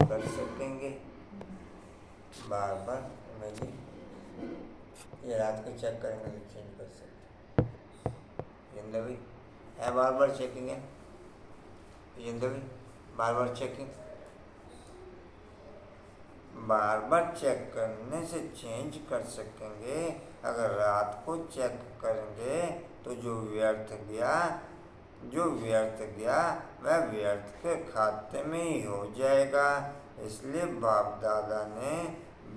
कर सकेंगे बार बार। नहीं ये रात को चेक करेंगे तो चेंज कर सकते जिंदा भाई है। बार बार चेकिंग है जिंदा भाई, बार बार चेकिंग। बार बार चेक करने से चेंज कर सकेंगे। अगर रात को चेक करेंगे तो जो व्यर्थ गया वह व्यर्थ के खाते में ही हो जाएगा। इसलिए बाप दादा ने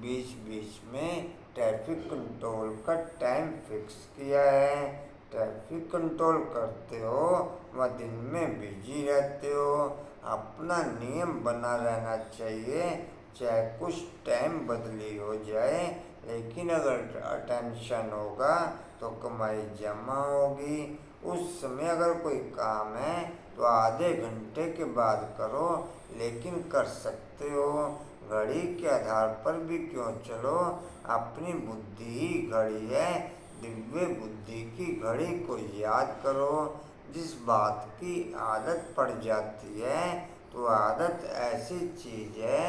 बीच बीच में ट्रैफिक कंट्रोल का टाइम फिक्स किया है। ट्रैफिक कंट्रोल करते हो व दिन में बिजी रहते हो। अपना नियम बना रहना चाहिए, चाहे कुछ टाइम बदली हो जाए, लेकिन अगर अटेंशन होगा तो कमाई जमा होगी। उस समय अगर कोई काम है तो आधे घंटे के बाद करो, लेकिन कर सकते हो। घड़ी के आधार पर भी क्यों चलो, अपनी बुद्धि ही घड़ी है। दिव्य बुद्धि की घड़ी को याद करो। जिस बात की आदत पड़ जाती है तो आदत ऐसी चीज है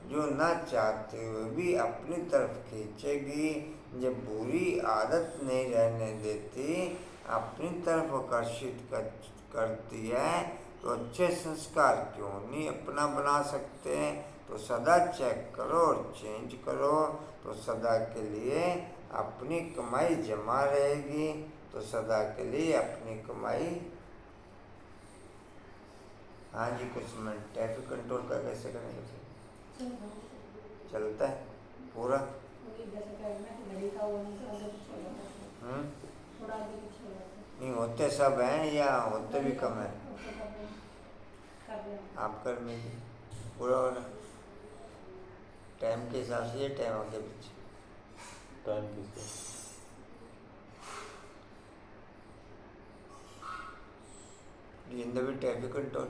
जो ना चाहते हुए भी अपनी तरफ खींचेगी। जब बुरी आदत नहीं रहने देती, अपनी तरफ आकर्षित करती है, तो अच्छे संस्कार क्यों नहीं अपना बना सकते। तो सदा चेक करो और चेंज करो, तो सदा के लिए अपनी कमाई जमा रहेगी। तो सदा के लिए अपनी कमाई। हाँ जी, कुछ मिनट। ट्रैफिक कंट्रोल का कैसे करेंगे? चलता है पूरा। नहीं होते सब हैं या होते भी कम है? आप कर लीजिए पूरा हो रहा टाइम के हिसाब से। ये टाइम आगे पीछे टाइम किसका? जिंदा भी ट्रैफिक कंट्रोल।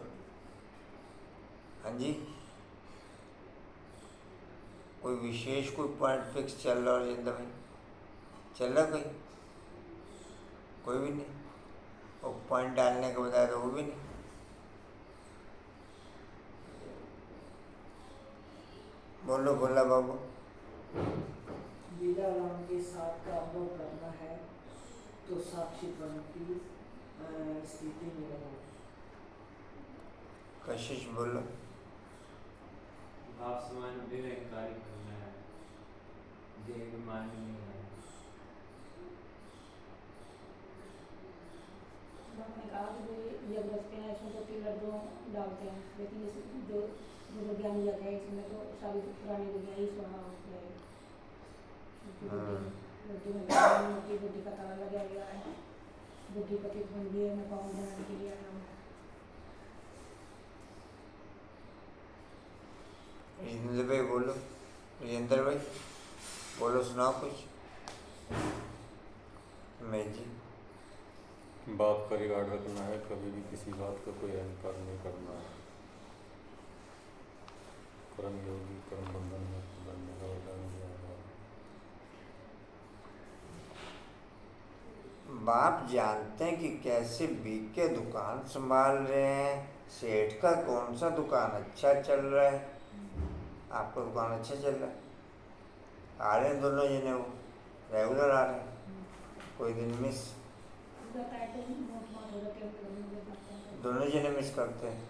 हाँ जी, कोई विशेष कोई पॉइंट फिक्स चल रहा है जिंदा भाई? चल रहा कोई भी नहीं? और पॉइंट डालने के बजाय तो वो भी नहीं। बोलो बोला बाबू। लीला राम के साथ का अनुभव करना है तो साक्षीपन की स्थिति में रहो। कशिश बोलो। भाव समान निरंकारी बनना है, देह अभिमानी नहीं है। आपने कहा कि जब रखते हैं इसमें तो 3 लड्डू डालते हैं, लेकिन इस जो ज्ञान दिया गया इसमें तो सारी पुरानी दुनिया ही सुना होती है। बुद्धि में बुद्धि का ताला लगा गया है, बुद्धि पति बन गई में पाँव बनाने के लिए आया हूँ। राजेंद्र भाई बोलो। राजेंद्र भाई बोलो, सुनाओ कुछ। मैं जी बात का रिकॉर्ड रखना है, कभी भी किसी बात का कोई अहंकार नहीं करना है। कर्म योगी कर्म बंधन में बनने का वरदान दिया है। बाप जानते हैं कि कैसे बीके दुकान संभाल रहे हैं। सेठ का कौन सा दुकान अच्छा चल रहा है? आपका दुकान अच्छा चल रहा है? आ रहे हैं दोनों जने, वो रेगुलर आ रहे हैं, कोई दिन मिस? दोनों जने मिस करते हैं।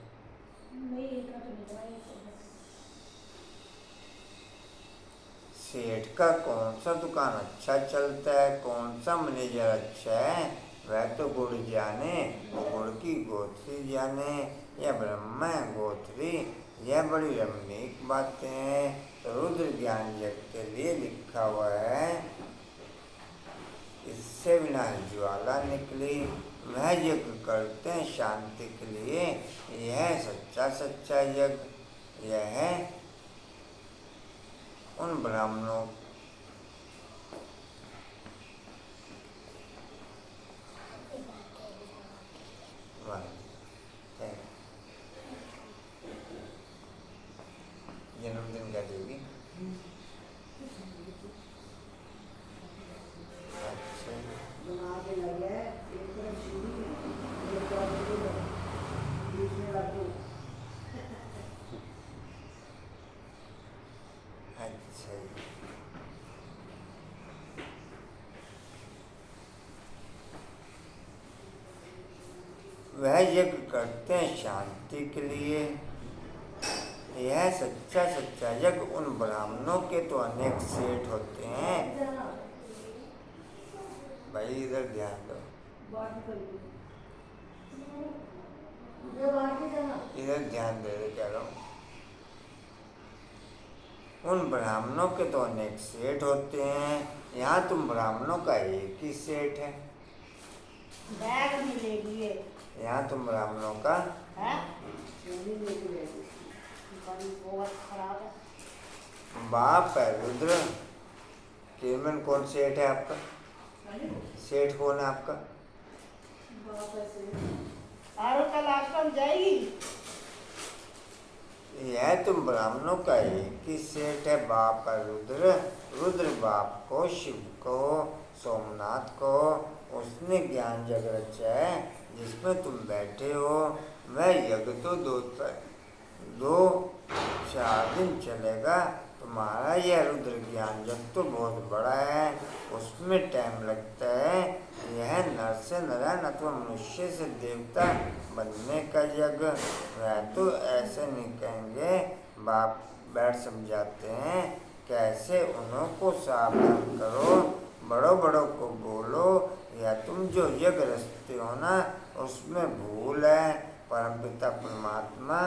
सेठ का कौन सा दुकान अच्छा चलता है, कौन सा मैनेजर अच्छा है, वह तो गुड़ जाने, गुड़ की गोथरी जाने। यह ब्रह्म गोथरी, यह बड़ी रमणीक बातें हैं। रुद्र ज्ञान यज्ञ के लिए लिखा हुआ है, इससे बिना ज्वाला निकली। वह यज्ञ करते हैं शांति के लिए। यह सच्चा यज्ञ। यह है उन ब्राह्मणों जन्मदिन का देगी। बना के लगे एक तरफ सीढ़ी एक तरफ बीच में लड्डू। अच्छा जी। वह यज्ञ करते हैं शांति के लिए। यह सच्चा सच्चा यज्ञ उन ब्राह्मणों के तो अनेक सेठ होते हैं। भाई इधर ध्यान दो, इधर ध्यान दे रहे कह रहा हूँ। उन ब्राह्मणों के तो अनेक सेठ होते हैं, यहाँ तुम ब्राह्मणों का एक ही सेठ है। बैग भी ले लिए यहाँ तुम ब्राह्मणों का है, बड़ी बहुत खराब है। बाप है रुद्र। केमन कौन सेठ है आपका? सेठ कौन है आपका? आरो कल आश्रम जाएगी। यह तुम ब्राह्मणों का एक ही सेठ है। बाप है रुद्र। रुद्र बाप को, शिव को, सोमनाथ को उसने ज्ञान जग रचा है जिसमें तुम बैठे हो। वह यज्ञ तो 2-4 दिन चलेगा। तुम्हारा यह रुद्र ज्ञान यज्ञ तो बहुत बड़ा है, उसमें टाइम लगता है। यह नर से नारायण अथवा मनुष्य से देवता बनने का यज्ञ। वह तो ऐसे नहीं कहेंगे। बाप बैठ समझाते हैं कैसे उन्हों को सावधान करो, बड़ों बड़ों को बोलो। या तुम जो यज्ञ रचते हो ना उसमें भूल है। परमपिता परमात्मा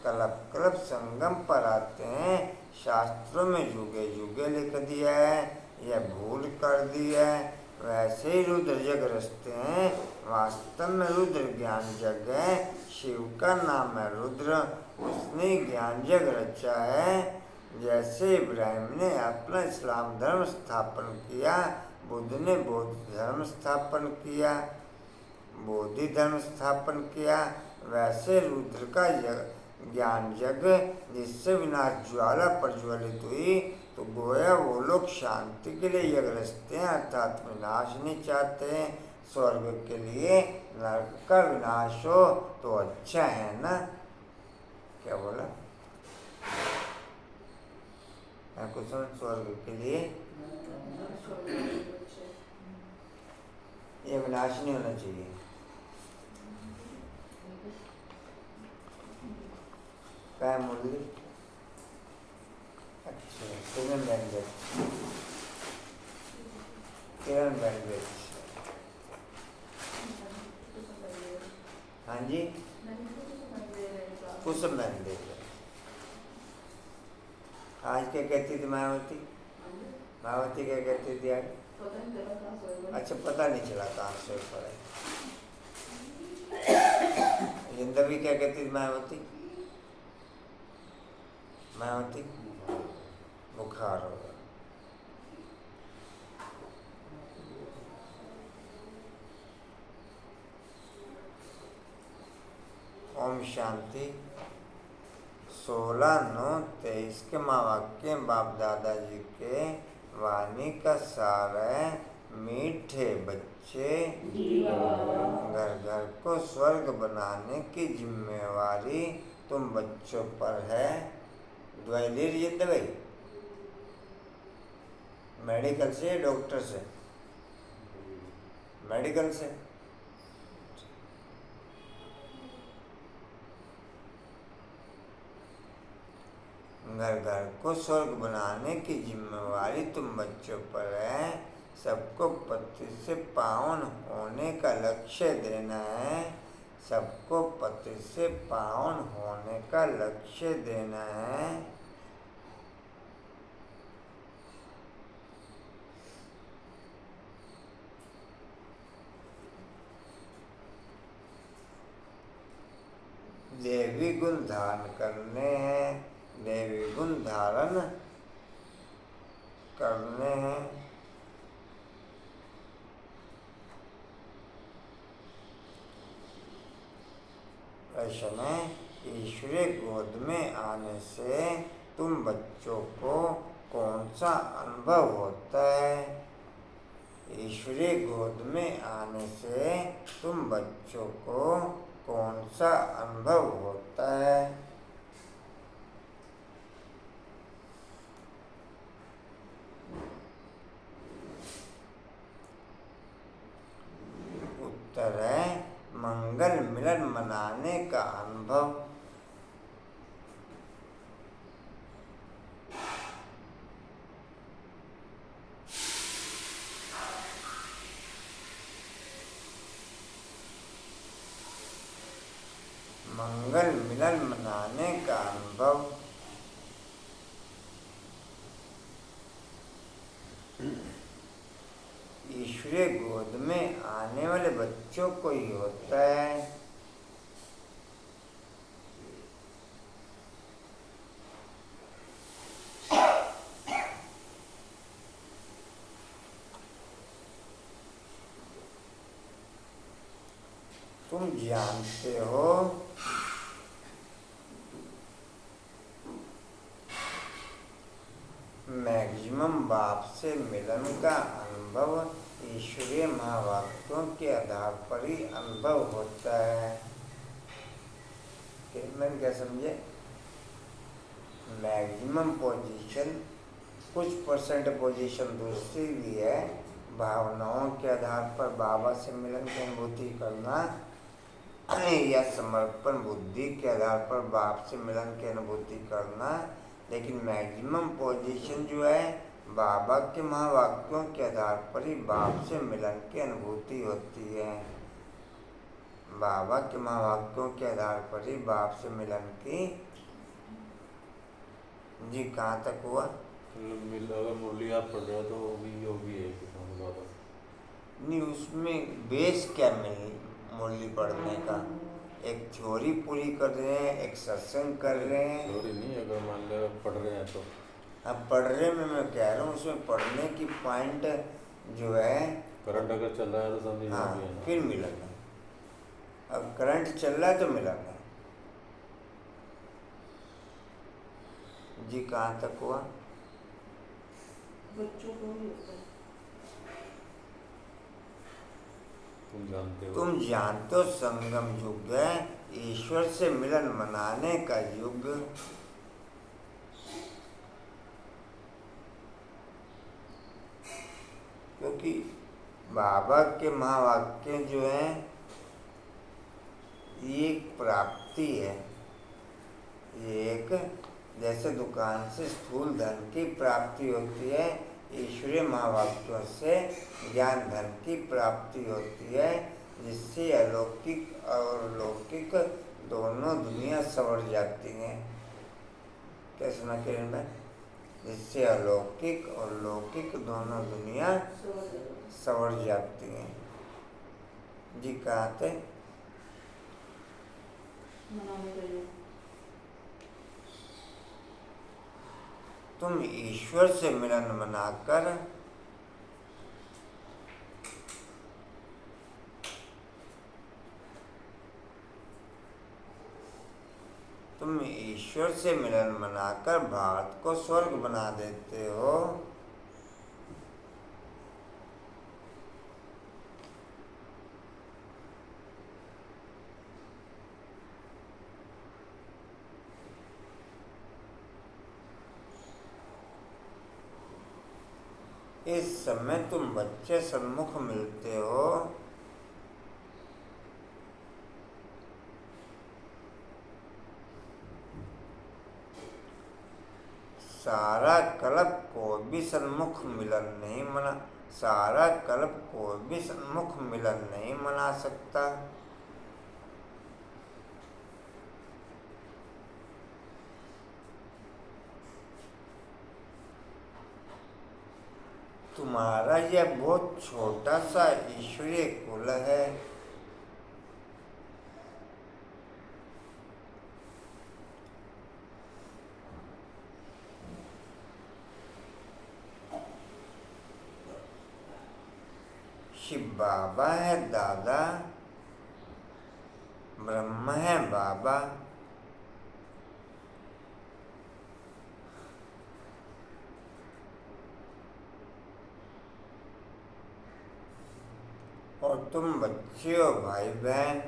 कल्प कल्प संगम पर आते हैं। शास्त्रों में युगे युगे लिख दिया है, यह भूल कर दी है। वैसे ही रुद्र यज्ञ रचते हैं। वास्तव में रुद्र ज्ञान यज्ञ है। शिव का नाम है रुद्र, उसने ज्ञान यज्ञ रचा है। जैसे इब्राहिम ने अपना इस्लाम धर्म स्थापन किया, बुद्ध ने बौद्ध धर्म स्थापन किया, बोधि धर्म स्थापन किया, वैसे रुद्र का ज्ञान यज्ञ जिससे विनाश ज्वाला प्रज्वलित हुई। तो गोया वो लोग शांति के लिए यज्ञ रचते हैं, अर्थात विनाश नहीं चाहते। स्वर्ग के लिए नरक का विनाश हो तो अच्छा है ना। क्या बोला? कुछ स्वर्ग के लिए ये विनाश नहीं होना चाहिए। क्या है मुरली? अच्छा, किरण लैंग्वेज, किरण लैंग्वेज। हाँ जी, कुसुम लैंग्वेज। आज क्या कहती थी मायावती? मायावती क्या कहती थी आज? अच्छा, पता नहीं चला कहाँ से पड़े। जिंदगी क्या कहती थी मायावती? मायावती बुखार होगा। ओम शांति। 16/9/23 के महावाक्य बाप दादाजी के वाणी का सार है। मीठे बच्चे, घर घर को स्वर्ग बनाने की जिम्मेवारी तुम बच्चों पर है। दवाई ले रही है? दवाई मेडिकल से, डॉक्टर से? मेडिकल से। घर घर को स्वर्ग बनाने की जिम्मेवारी तुम बच्चों पर है। सबको पति से पावन होने का लक्ष्य देना है। सबको पति से पावन होने का लक्ष्य देना है। देवी गुण धारण करने हैं, देवी गुण धारण करने हैं। प्रश्न है, ईश्वरीय गोद में आने से तुम बच्चों को कौन सा अनुभव होता है? ईश्वरीय गोद में आने से तुम बच्चों को कौन सा अनुभव होता है? उत्तर है मंगल मिलन मनाने का अनुभव। मंगल मिलन मनाने का अनुभव। ईश्वरीय गोद में आने वाले बच्चों को ही होता है। तुम जानते हो मैक्सिमम बाप से मिलन का अनुभव ईश्वरीय महावाक्यों के आधार पर ही अनुभव होता है। मैंने क्या समझे? मैक्सिमम पोजीशन कुछ परसेंट पोजीशन दूसरी भी है। भावनाओं के आधार पर बाबा से मिलन की अनुभूति करना या समर्पण बुद्धि के आधार पर बाप से मिलन की अनुभूति करना, लेकिन मैक्सिमम पोजीशन जो है बाबा के महावाक्यों के आधार पर ही बाप से मिलन की अनुभूति होती है। बाबा के महावाक्यों के आधार पर ही बाप से मिलन की। जी कहाँ तक हुआ? अगर मुरली आप पढ़ रहे हो तो वो भी योगी है किसान बाबा। नहीं, उसमें बेस क्या मिली मुरली पढ़ने का? एक थ्योरी पूरी कर रहे हैं, एक सत्संग कर रहे हैं। थ्योरी नहीं, अगर मान लो पढ़ रहे हैं तो अब पढ़ रहे में मैं कह रहा हूँ उसमें पढ़ने की पॉइंट जो है करंट अगर चल रहा है तो समझिए हाँ योगी है ना। फिर मिलन है। अब करंट चल रहा है तो मिलन है। जी कहाँ तक हुआ? बच्चों को भी होता है। तुम जानते हो संगम युग है ईश्वर से मिलन मनाने का युग। क्योंकि बाबा के महावाक्य जो हैं ये एक प्राप्ति है। ये एक जैसे दुकान से स्थूल धन की प्राप्ति होती है, ईश्वरीय महावाक्यों से ज्ञान धन की प्राप्ति होती है, जिससे अलौकिक और लौकिक दोनों दुनिया संवर जाती हैं। क्या सुना किरण भाई? जिससे अलौकिक और लौकिक दोनों दुनिया संवर जाती हैं। जी कहाँ थे? मनाने का योग। तुम ईश्वर से मिलन मनाकर भारत को स्वर्ग बना देते हो। इस समय तुम बच्चे सन्मुख मिलते हो। सारा कल्प को भी सन्मुख मिलन नहीं मना सकता। तुम्हारा यह बहुत छोटा सा ईश्वरीय कुल है। शिव बाबा है दादा, ब्रह्म है बाबा। और तुम बच्चे हो भाई बहन।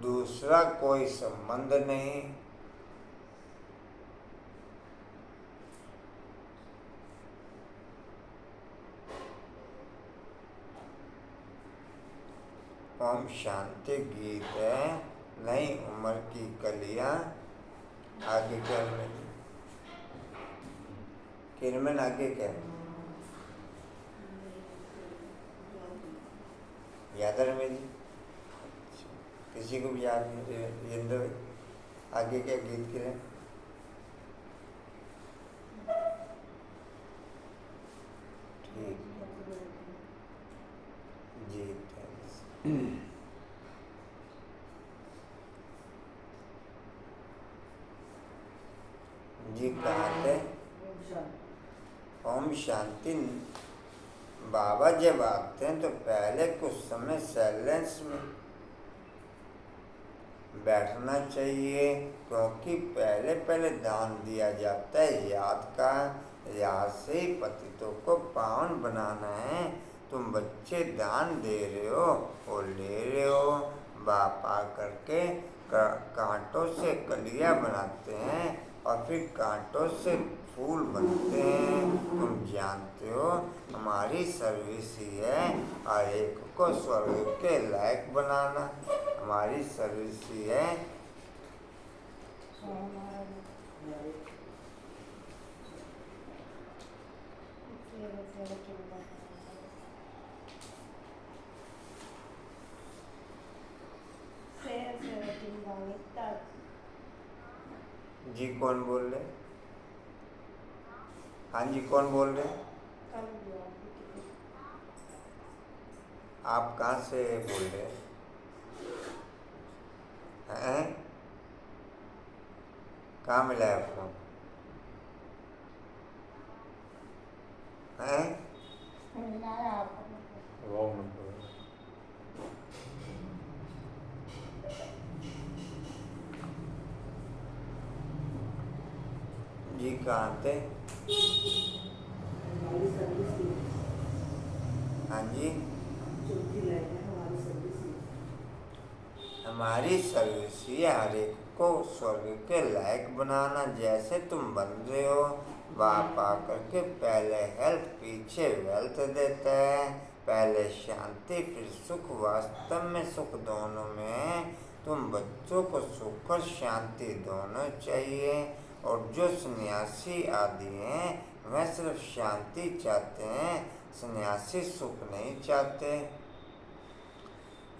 दूसरा कोई संबंध नहीं। ओम शांति गीत है। नई उम्र की कलियां। आगे क्या है किरमन? आगे क्या है? याद है रमेश जी? किसी को भी याद नहीं? जिंदो आगे क्या गीत के लिए? ठीक जी, थैंक्स। जी कहाँ थे? ओम शांति। ओम शांति। बाबा जब आते हैं तो पहले कुछ समय साइलेंस में बैठना चाहिए, क्योंकि पहले पहले दान दिया जाता है याद का। याद से ही पतितों को पावन बनाना है। तुम बच्चे दान दे रहे हो और ले रहे हो। बाप आ करके कांटों से कलियां बनाते हैं और फिर कांटों से फूल बनते हैं। तुम जानते हो हमारी सर्विस ही है और एक को स्वर्ग के लायक बनाना। हमारी सर्विस ही है। जी कौन बोल रहे? हाँ जी, कौन बोल रहे? आप कहाँ से बोल रहे हैं? कहाँ मिला है फोन? हैं? रॉन्ग नंबर है। जी कहाँ थे? हमारी सर्विस ही, हाँ जी, चौथी लाइन है हमारी सर्विस ही। हमारी सर्विस ही हर एक को स्वर्ग के लायक बनाना, जैसे तुम बन रहे हो। बाप आकर के पहले हेल्थ पीछे वेल्थ देता है। पहले शांति फिर सुख, वास्तव में सुख दोनों में है। तुम बच्चों को सुख और शांति दोनों चाहिए। और जो सन्यासी आदि हैं वह सिर्फ शांति चाहते हैं, सन्यासी सुख नहीं चाहते।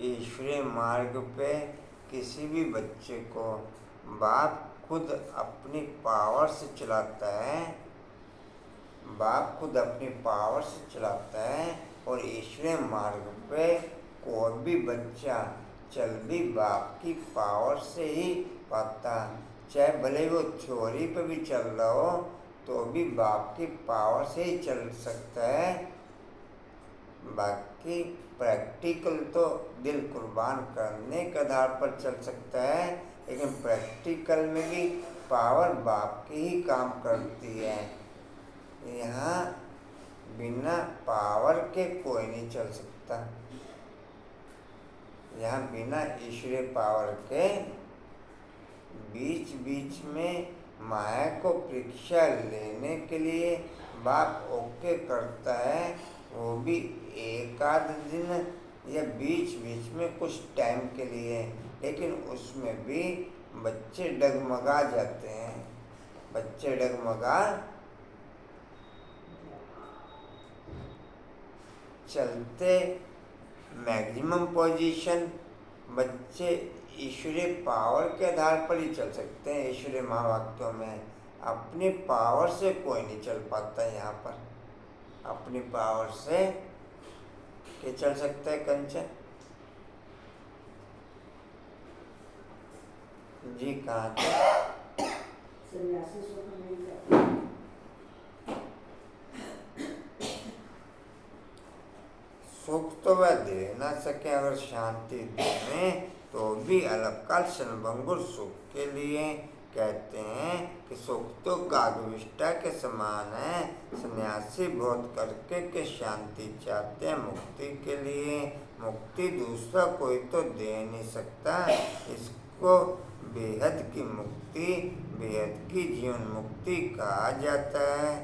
ईश्वरीय मार्ग पे किसी भी बच्चे को बाप खुद अपनी पावर से चलाता है। बाप खुद अपनी पावर से चलाता है और ईश्वरीय मार्ग पे कोई भी बच्चा चल भी बाप की पावर से ही पाता। चाहे भले वो थ्योरी पे भी चल रहा हो तो भी बाप की पावर से ही चल सकता है। बाकी प्रैक्टिकल तो दिल कुर्बान करने के आधार पर चल सकता है, लेकिन प्रैक्टिकल में भी पावर बाप की ही काम करती है। यहाँ बिना पावर के कोई नहीं चल सकता। यहाँ बिना ईश्वरीय पावर के बीच बीच में माया को परीक्षा लेने के लिए बाप ओके करता है, वो भी एक आध दिन या बीच बीच में कुछ टाइम के लिए। लेकिन उसमें भी बच्चे डगमगा जाते हैं। बच्चे डगमगा चलते मैक्सिमम पोजीशन बच्चे ईश्वरीय पावर के आधार पर ही चल सकते हैं। ईश्वरीय महावाक्यों में अपनी पावर से कोई नहीं चल पाता। यहाँ पर अपनी पावर से क्या चल सकता है कंचन जी? कहाँ थे? सन्यासी सुख नहीं चाहते। सुख तो वह दे ना सके, अगर शांति दें तो भी अलपकाल क्षणभंगुर सुख के लिए। कहते हैं कि सुख तो कागविष्टा के समान है। सन्यासी बहुत करके के शांति चाहते हैं मुक्ति के लिए। मुक्ति दूसरा कोई तो दे नहीं सकता। इसको बेहद की मुक्ति, बेहद की जीवन मुक्ति कहा जाता है।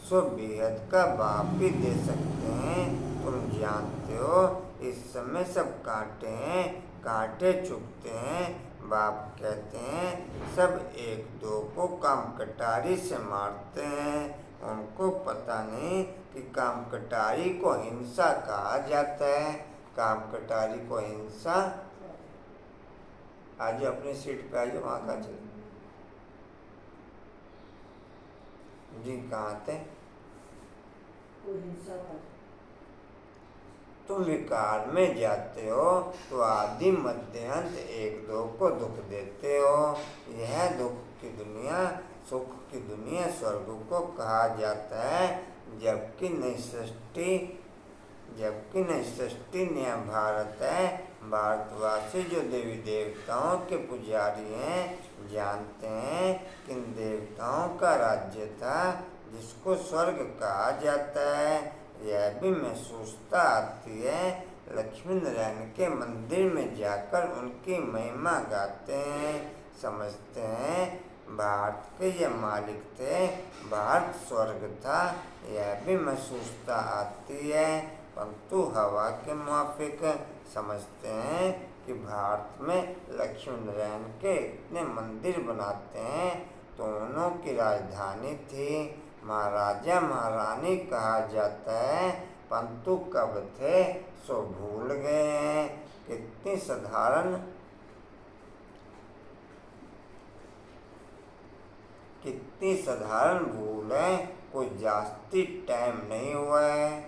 सो बेहद का बाप भी दे सकते हैं। तुम जानते हो इस समय सब कांटे हैं, कांटे चुभते हैं। बाप कहते हैं सब एक दो को काम कटारी से मारते हैं। उनको पता नहीं कि काम कटारी को हिंसा कहा जाता है। काम कटारी को हिंसा। आज अपनी सीट पे आइए, वहाँ का चल जी कहाँ थे? कोई हिंसा कर तुम विकार में जाते हो तो आदि मध्य अंत एक दो को दुख देते हो। यह दुख की दुनिया, सुख की दुनिया स्वर्ग को कहा जाता है। जबकि नई सृष्टि नया भारत है। भारतवासी जो देवी देवताओं के पुजारी हैं जानते हैं कि इन देवताओं का राज्य था जिसको स्वर्ग कहा जाता है। यह भी महसूसता आती है। लक्ष्मी नारायण के मंदिर में जाकर उनकी महिमा गाते हैं, समझते हैं भारत के ये मालिक थे, भारत स्वर्ग था। यह भी महसूसता आती है, परंतु हवा के मुआफिक समझते हैं कि भारत में लक्ष्मी नारायण के इतने मंदिर बनाते हैं तो उन्हों की राजधानी थी। महाराजा महारानी कहा जाता है, परंतु कब थे सो भूल गए हैं। कितनी साधारण भूल है, कोई जास्ती टाइम नहीं हुआ है।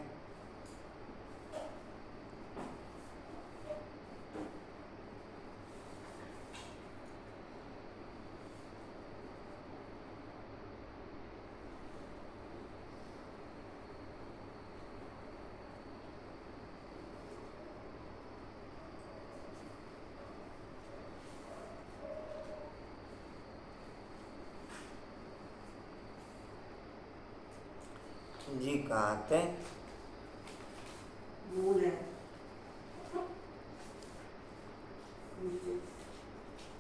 जी कहाँ थे? भूल है नीचे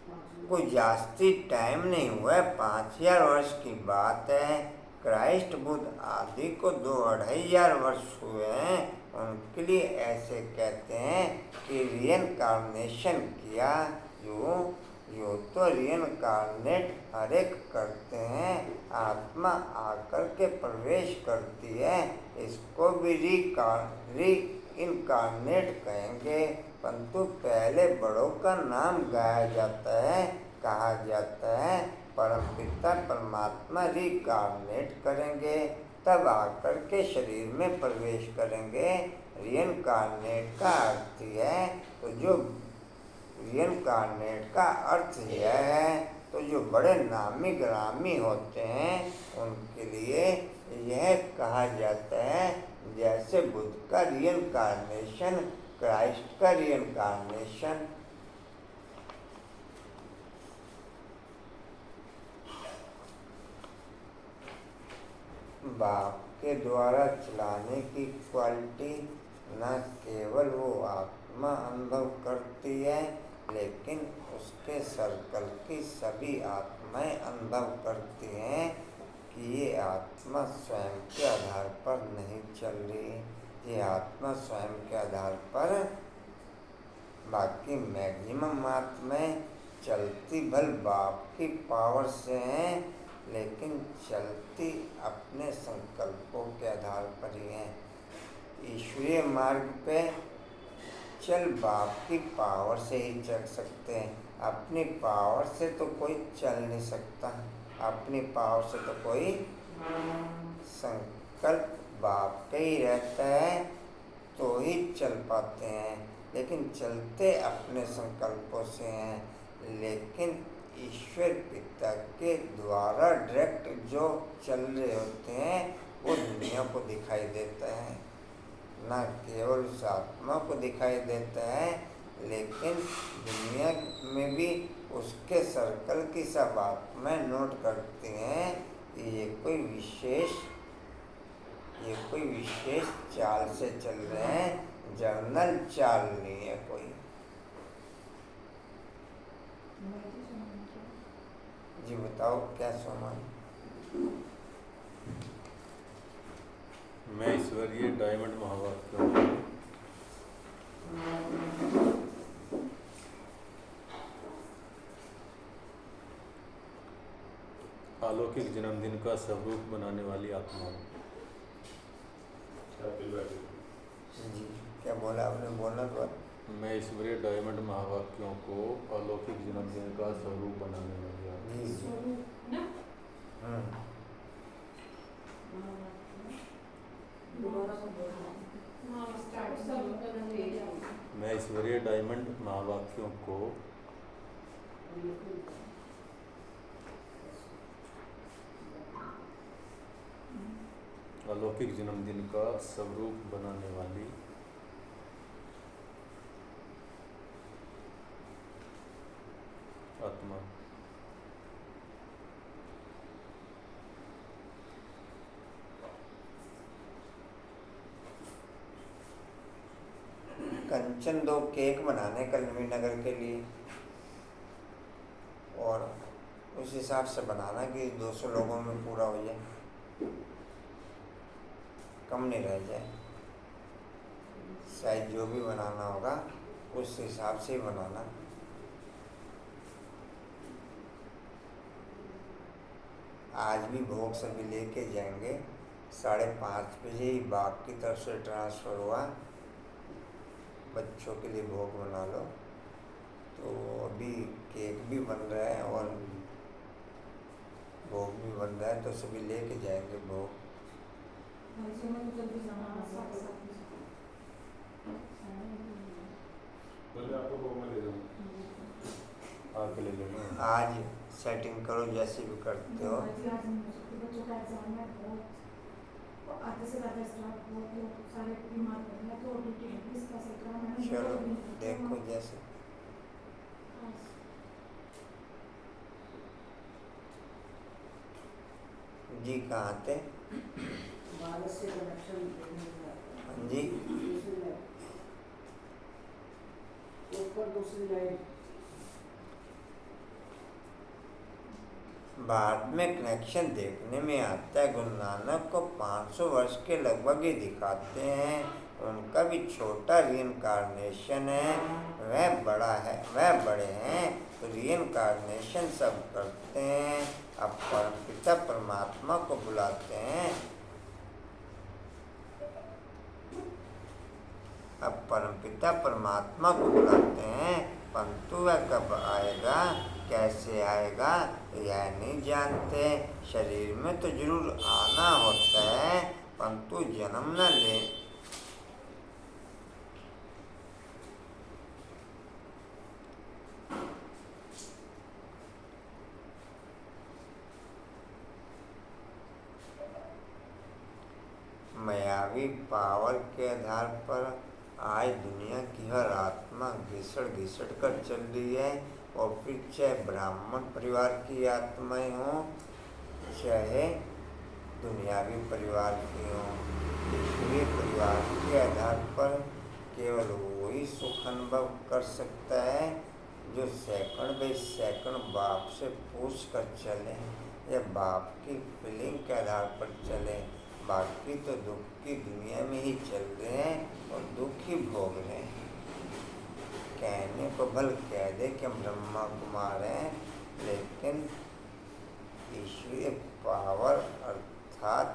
5 कोई जास्ती टाइम नहीं हुआ है, 5000 वर्ष की बात है। क्राइस्ट बुद्ध आदि को 2-2500 वर्ष हुए हैं। उनके लिए ऐसे कहते हैं कि रियनकार्नेशन किया। यो तो रियनकार्नेट हर एक करते हैं, आत्मा आकर के प्रवेश करती है, इसको भी इनकारनेट कहेंगे। परंतु पहले बड़ों का नाम गाया जाता है, कहा जाता है परम पिता परमात्मा रिकारनेट करेंगे, तब आकर के शरीर में प्रवेश करेंगे। रियनकार्नेट का अर्थ है, तो जो रियनकार्नेट का अर्थ यह है, तो जो बड़े नामी ग्रामी होते हैं उनके लिए यह कहा जाता है, जैसे बुद्ध का रियनकार्नेशन, क्राइस्ट का रियनकार्नेशन। बाप के द्वारा चलाने की क्वालिटी न केवल वो आत्मा अनुभव करती है, लेकिन उसके सर्कल की सभी आत्माएं अनुभव करती हैं कि ये आत्मा स्वयं के आधार पर नहीं चल रही। ये आत्मा स्वयं के आधार पर, बाकी मैक्सिमम आत्माएं चलती भल बाप की पावर से हैं, लेकिन चलती अपने संकल्पों के आधार पर ही हैं। ईश्वरीय मार्ग पे चल बाप की पावर से ही चल सकते हैं, अपनी पावर से तो कोई चल नहीं सकता। अपनी पावर से तो कोई, संकल्प बाप पे ही रहता है तो ही चल पाते हैं, लेकिन चलते अपने संकल्पों से हैं। लेकिन ईश्वर पिता के द्वारा डायरेक्ट जो चल रहे होते हैं वो दुनिया को दिखाई देता है, न केवल उस आत्मा को दिखाई देता है, लेकिन दुनिया में भी उसके सर्कल की सब आत्माएं नोट करती हैं कि ये कोई विशेष चाल से चल रहे हैं, जर्नल चाल नहीं है कोई। जी बताओ क्या सामान? मैं ईश्वरीय डायमंड महावाक्य अलौकिक जन्मदिन का स्वरूप बनाने वाली आत्मा। जी क्या बोला आपने, बोलना तो मैं ईश्वरीय डायमंड महावाक्यों को अलौकिक जन्मदिन का स्वरूप बनाने वाली आत्मा। जी स्वरूप ना दोबारा से बोलना। हाँ स्टार्ट सब करने लगे मैं ईश्वरीय डायमंड महावाक्यों को अलौकिक जन्मदिन का स्वरूप बनाने वाली आत्मा। कंचन 2 केक बनाने कलमी नगर के लिए, और उस हिसाब से बनाना कि 200 लोगों में पूरा हो जाए, कम नहीं रह जाए। शायद जो भी बनाना होगा उस हिसाब से ही बनाना। आज भी भोग सभी लेके जाएंगे। 5:30 बजे ही बाग की तरफ से ट्रांसफ़र हुआ, बच्चों के लिए भोग बना लो। तो अभी केक भी बन रहा है और भोग भी बन रहा है, तो सभी लेके जाएंगे भोग। जल्दी जाना आके ले लेना। आज सेटिंग करो जैसे भी करते हो। बच्चों का एग्जाम है, बहुत आधे से ज़्यादा स्टाफ बहुत लोग सारे बीमार पड़ रहे हैं, तो ड्यूटी है इसका से काम है। चलो देखो जैसे। जी कहाँ थे? भारत से कनेक्शन देने का। हाँ जी दूसरी लाइन, ऊपर दूसरी लाइन। भारत में कनेक्शन देखने में आता है। गुरु नानक को 500 वर्ष के लगभग ही दिखाते हैं। उनका भी छोटा रिइनकार्नेशन है, वह बड़ा है, वह बड़े हैं तो रिइनकार्नेशन सब करते हैं। अब परमपिता परमात्मा को बुलाते हैं। अब परमपिता परमात्मा को बुलाते हैं, परंतु वह कब आएगा, कैसे आएगा, यह नहीं जानते। शरीर में तो जरूर आना होता है, परंतु जन्म न ले। मायावी पावर के आधार पर आज दुनिया की हर आत्मा घिसड़ घिसड़ कर चल रही है। और फिर चाहे ब्राह्मण परिवार की आत्माएं हों, चाहे दुनियावी परिवार की हों, ईश्वरीय परिवार के आधार पर केवल वही सुख अनुभव कर सकता है जो सेकंड बाई सेकंड बाप से पूछ कर चले या बाप की फीलिंग के आधार पर चले। बाकी तो दुख की दुनिया में ही चल रहे हैं और दुख ही भोग रहे हैं। कहने को भल कह दे कि हम ब्रह्मा कुमार हैं, लेकिन ईश्वरीय पावर अर्थात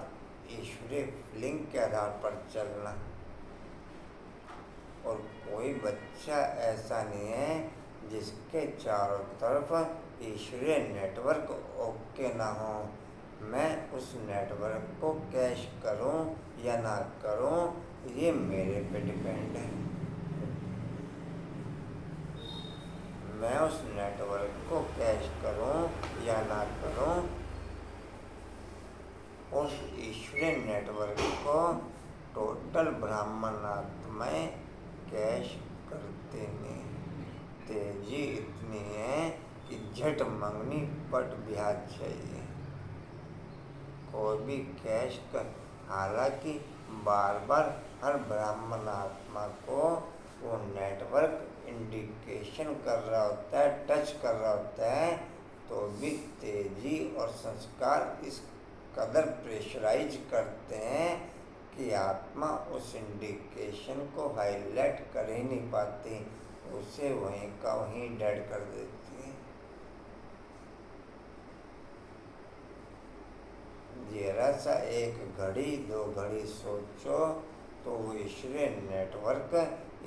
ईश्वरीय फीलिंग के आधार पर चलना। और कोई बच्चा ऐसा नहीं है जिसके चारों तरफ ईश्वरीय नेटवर्क ओके ना हो। मैं उस नेटवर्क को कैश करूं या ना करूं, ये मेरे पे डिपेंड है। मैं उस नेटवर्क को कैश करूं या ना करूं, उस ईश्वरीय नेटवर्क को टोटल ब्राह्मण आत्माएं कैश करते नहीं। तेजी इतनी है कि झट मंगनी पट ब्याज चाहिए। कोई भी कैश कर, हालांकि बार बार हर ब्राह्मण आत्मा को वो नेटवर्क इंडिकेशन कर रहा होता है, टच कर रहा होता है, तो भी तेजी और संस्कार इस कदर प्रेशराइज करते हैं कि आत्मा उस इंडिकेशन को हाईलाइट कर ही नहीं पाती, उसे वहीं का वहीं डेड कर देती है। जरा सा एक घड़ी 2 घड़ी सोचो तो वो ईश्वरीय नेटवर्क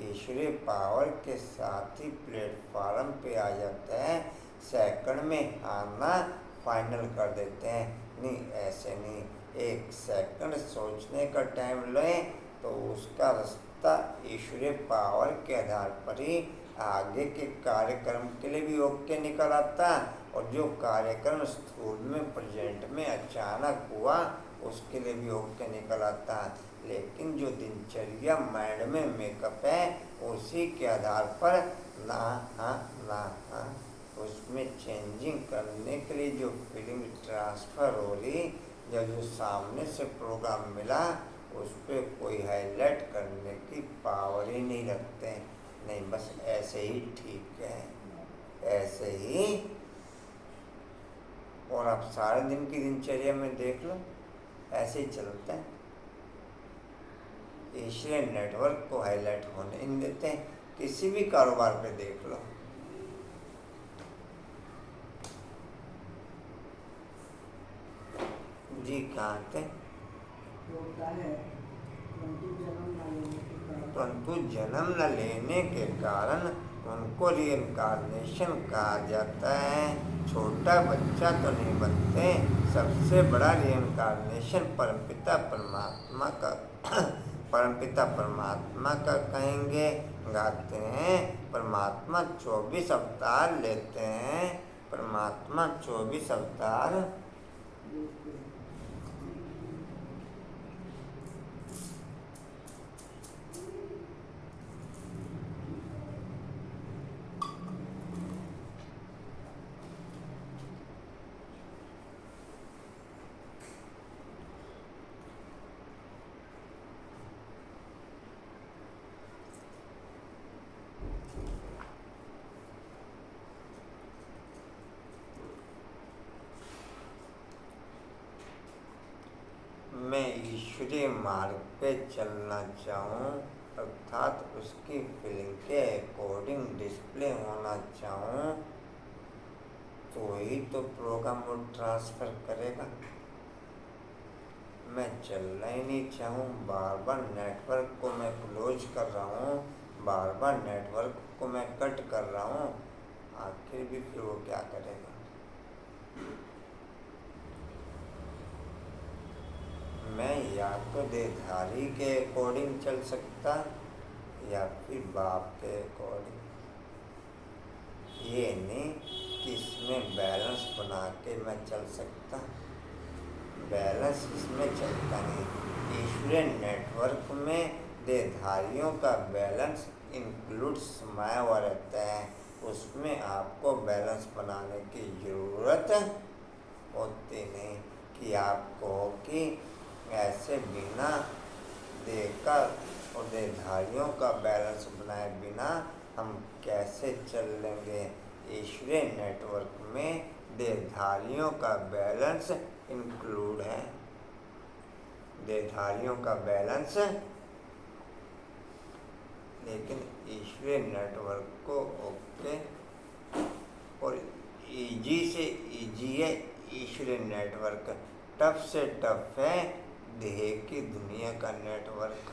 ईश्वरीय पावर के साथ ही प्लेटफॉर्म पे आ जाता है, सेकंड में आना फाइनल कर देते हैं। नहीं, ऐसे नहीं, 1 सेकंड सोचने का टाइम लें तो उसका रास्ता ईश्वरीय पावर के आधार पर ही आगे के कार्यक्रम के लिए भी ओके निकल आता, और जो कार्यक्रम स्थूल में प्रेजेंट में अचानक हुआ उसके लिए भी ओके निकल आता। लेकिन जो दिनचर्या माइंड में मेकअप है उसी के आधार पर ना हाँ उसमें चेंजिंग करने के लिए जो फीलिंग ट्रांसफ़र हो रही या जो सामने से प्रोग्राम मिला उस पर कोई हाईलाइट करने की पावर ही नहीं रखते। नहीं, बस ऐसे ही ठीक है, ऐसे ही। और आप सारे दिन की दिनचर्या में देख लो, ऐसे ही चलते हैं। ईश्वरीय नेटवर्क को हाईलाइट होने नहीं देते हैं, किसी भी कारोबार पे देख लो। जी, कहाँ थे? होता है परंतु जन्म न लेने के कारण उनको रिइंकार्नेशन कहा जाता है। छोटा बच्चा तो नहीं बनते, सबसे बड़ा रिइंकार्नेशन परमपिता परमात्मा का कहेंगे। गाते हैं परमात्मा 24 अवतार लेते हैं, परमात्मा 24 अवतार मैं ईश्वरीय मार्ग पे चलना चाहूँ, अर्थात उसकी फीलिंग के अकॉर्डिंग डिस्प्ले होना चाहूँ, तो ही तो प्रोग्राम वो ट्रांसफ़र करेगा। मैं चलना ही नहीं चाहूँ, बार बार नेटवर्क को मैं क्लोज कर रहा हूँ, बार बार नेटवर्क को मैं कट कर रहा हूँ, आखिर भी फिर वो क्या करेगा? मैं या तो देहधारी के अकॉर्डिंग चल सकता या फिर बाप के अकॉर्डिंग। ये नहीं कि इसमें बैलेंस बना के मैं चल सकता, बैलेंस इसमें चलता नहीं। ईश्वरीय नेटवर्क में देहधारियों का बैलेंस इंक्लूड समाया हुआ रहता है, उसमें आपको बैलेंस बनाने की ज़रूरत होती नहीं कि आप कहो कि ऐसे बिना देह का और देहधारियों का बैलेंस बनाए बिना हम कैसे चल लेंगे। ईश्वरीय नेटवर्क में देहधारियों का बैलेंस इंक्लूड है, देहधारियों का बैलेंस, लेकिन ईश्वरीय नेटवर्क को ओके और इजी से इजी है। ईश्वरीय नेटवर्क टफ से टफ है देह की दुनिया का नेटवर्क,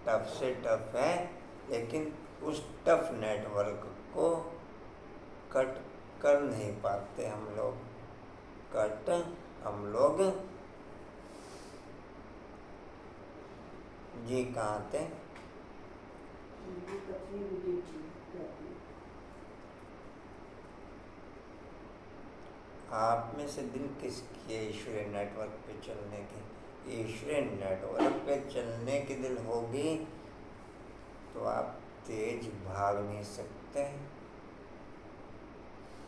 टफ से टफ है, लेकिन उस टफ नेटवर्क को कट कर नहीं पाते हम लोग। जी कहाँ थे? आप में से दिल किसकी है ईश्वरीय नेटवर्क पे चलने की? ईश्वरीय नेटवर्क पे चलने की दिल होगी तो आप तेज भाग नहीं सकते।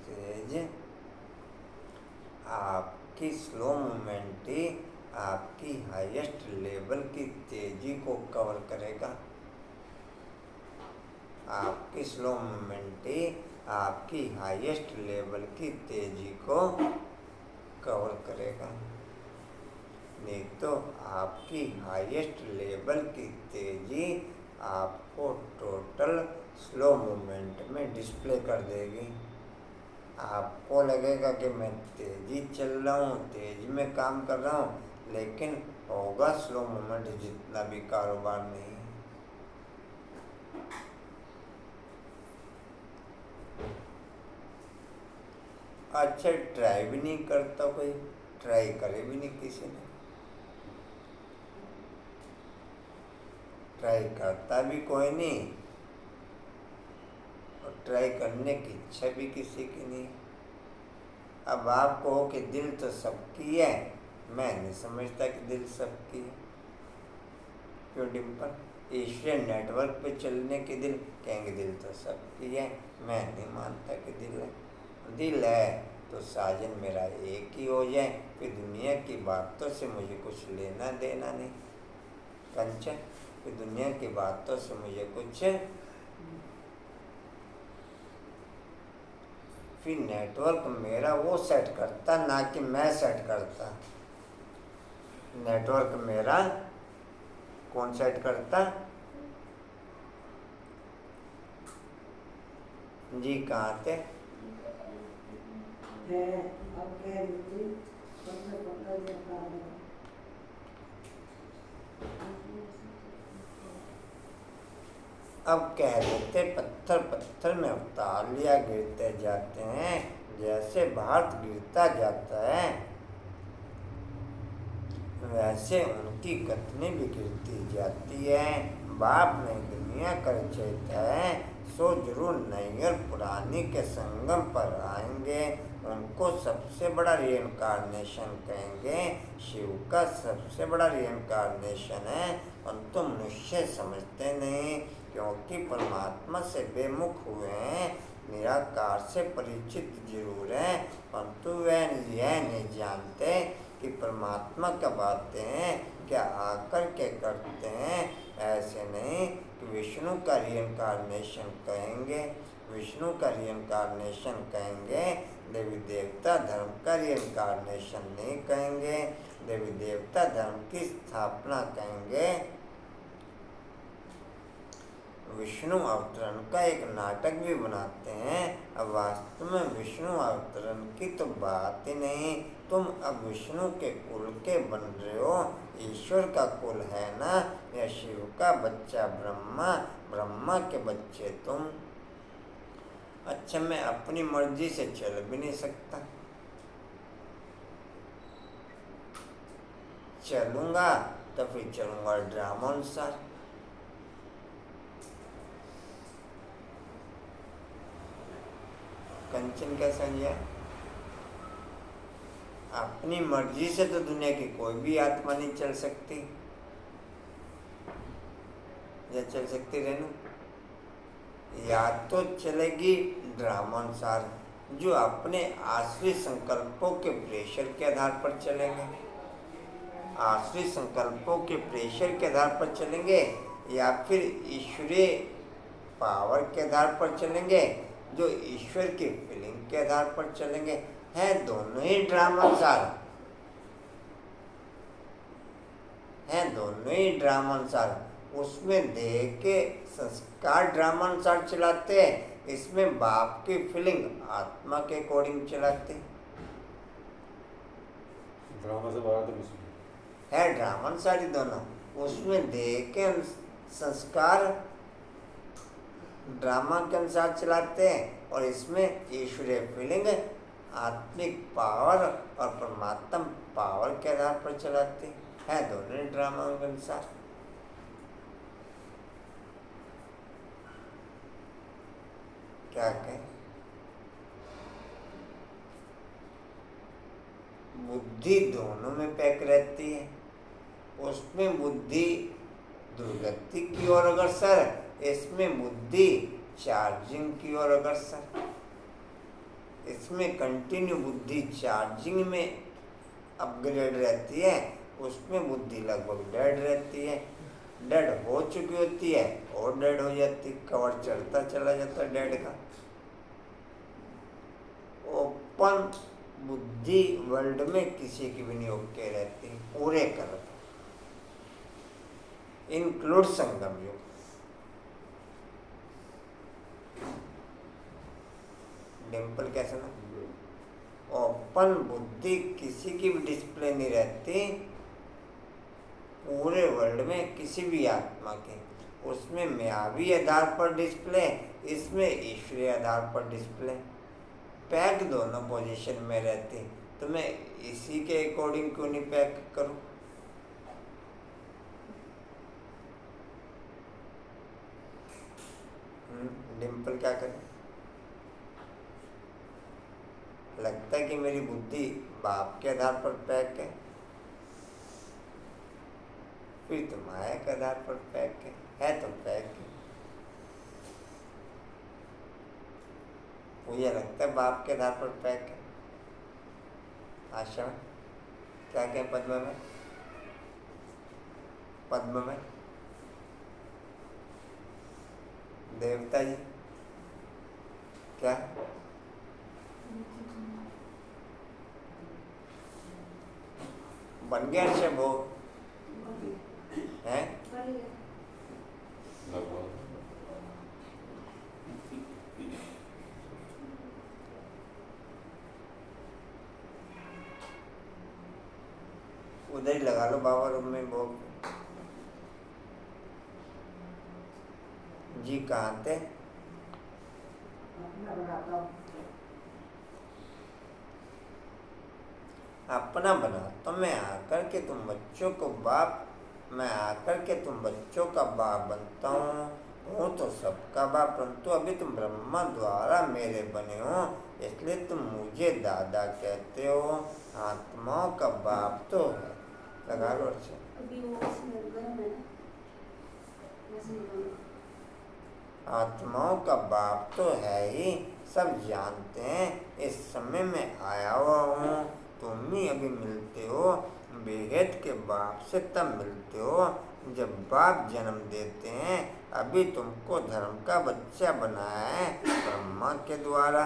तेज आपकी स्लो मूवमेंट ही आपकी हाईएस्ट लेवल की तेजी को कवर करेगा। आपकी स्लो मूवमेंट ही आपकी हाईएस्ट लेवल की तेजी को कवर करेगा। नहीं तो आपकी हाईएस्ट लेवल की तेजी आपको टोटल स्लो मूवमेंट में डिस्प्ले कर देगी। आपको लगेगा कि मैं तेजी चल रहा हूँ, तेज में काम कर रहा हूँ, लेकिन होगा स्लो मोमेंट जितना भी कारोबार नहीं है। अच्छा, ट्राई भी नहीं करता कोई, ट्राई करे भी नहीं किसी ने, ट्राई करता भी कोई नहीं और ट्राई करने की इच्छा भी किसी की नहीं। अब आप कहो कि दिल तो सबकी है, मैं नहीं समझता कि दिल सबकी है। क्यों डिम्पल? ईश्वरीय नेटवर्क पे चलने के दिल कहेंगे दिल तो सबकी है, मैं नहीं मानता कि दिल है। दिल है तो साजन मेरा एक ही हो जाए, फिर दुनिया की बातों से मुझे कुछ लेना देना नहीं। कंचन, फिर दुनिया की बातों से मुझे कुछ, फिर नेटवर्क मेरा वो सेट करता, ना कि मैं सेट करता। नेटवर्क मेरा कौन सेट करता? जी कहाँ थे? है अब कह देती पत्थर पत्थर में उतार दो। अब कह देते पत्थर पत्थर में उतार लिया, गिरते जाते हैं जैसे भारत गिरता जाता है, वैसे उनकी कतनी भी गिरती जाती है। बाप ने दुनिया कर चेता है, सो जरूर नई और पुरानी के संगम पर आएंगे। उनको सबसे बड़ा रिइंकार्नेशन कहेंगे, शिव का सबसे बड़ा रिइंकार्नेशन है, परंतु मनुष्य समझते नहीं, क्योंकि परमात्मा से बेमुख हुए हैं, निराकार से परिचित जरूर हैं, परंतु वह यह नहीं जानते कि परमात्मा कब आते हैं, क्या आकर के करते हैं। ऐसे नहीं कि विष्णु का रिइंकार्नेशन कहेंगे, विष्णु का रिइंकार्नेशन कहेंगे, देवी देवता धर्म का रिइंकार्नेशन नहीं कहेंगे, देवी देवता धर्म की स्थापना कहेंगे। विष्णु अवतरण का एक नाटक भी बनाते हैं, अब वास्तव में विष्णु अवतरण की तो बात ही नहीं। तुम अब विष्णु के कुल के बन रहे हो, ईश्वर का कुल है ना, या शिव का बच्चा ब्रह्मा, ब्रह्मा के बच्चे तुम। अच्छा, मैं अपनी मर्जी से चल भी नहीं सकता, चलूंगा तो फिर चलूंगा ड्रामा अनुसार। कंचन क्या समझा? अपनी मर्जी से तो दुनिया की कोई भी आत्मा नहीं चल सकती, या चल सकती रेनू? या तो चलेगी ड्रामा अनुसार, जो अपने आश्रित संकल्पों के प्रेशर के आधार पर चलेंगे, आश्रित संकल्पों के प्रेशर के आधार पर चलेंगे, या फिर ईश्वरीय पावर के आधार पर चलेंगे, जो ईश्वर की फीलिंग के आधार पर चलेंगे। हैं दोनों ही ड्रामा अनुसार, हैं दोनों ही ड्रामा अनुसार। उसमें देह के संस्कार ड्रामा अनुसार चलाते हैं, इसमें बाप की फीलिंग आत्मा के अकॉर्डिंग चलाते हैं। ड्रामा से बाहर तो कुछ है ड्रामा अनुसार ही दोनों। उसमें देह के संस्कार ड्रामा के अनुसार चलाते हैं, और इसमें ईश्वरीय फीलिंग आत्मिक पावर और परमात्मा पावर के आधार पर चलाते हैं, दोनों ड्रामा के अनुसार। क्या कहें? बुद्धि दोनों में पैक रहती है, उसमें बुद्धि दुर्गति की ओर अग्रसर, इसमें बुद्धि चार्जिंग की ओर अग्रसर। इसमें कंटिन्यू बुद्धि चार्जिंग में अपग्रेड रहती है, उसमें बुद्धि लगभग डेड रहती है, डेड हो चुकी होती है और डेड हो जाती, कवर चढ़ता चला जाता डेड का। ओपन बुद्धि वर्ल्ड में किसी की भी नहीं ओके रहती, पूरे कर इंक्लूड संगम योग। डिम्पल कैसे ना? ओपन बुद्धि किसी की भी डिस्प्ले नहीं रहती पूरे वर्ल्ड में किसी भी आत्मा के। उसमें मायावी आधार पर डिस्प्ले, इसमें ईश्वरीय आधार पर डिस्प्ले, पैक दोनों पोजीशन में रहती। तो मैं इसी के अकॉर्डिंग क्यों नहीं पैक करूं? डिम्पल क्या करे? लगता है कि मेरी बुद्धि बाप के आधार पर पैक है, फिर तो माया के आधार पर पैक है तो पैक है। मुझे लगता है बाप के आधार पर पैक है। आशा में क्या कहें? पद्म में देवता जी क्या बन गया से वो है? लगभग उधर ही लगा लो बाबा रूम में वो जी। कहाँ थे? अपना बनाता हूँ। अपना बना तो मैं आकर के तुम बच्चों का बाप बनता हूँ तो सबका बाप, परंतु अभी तुम ब्रह्मा द्वारा मेरे बने हो, इसलिए तुम मुझे दादा कहते हो। आत्माओं का बाप तो है। लगा लो अच्छा। आत्माओं का बाप तो है ही, सब जानते हैं। इस समय में आया हुआ हूँ, तुम ही अभी मिलते हो बेहद के बाप से तब मिलते हो जब बाप जन्म देते हैं। अभी तुमको धर्म का बच्चा बनाया है ब्रह्मा के द्वारा।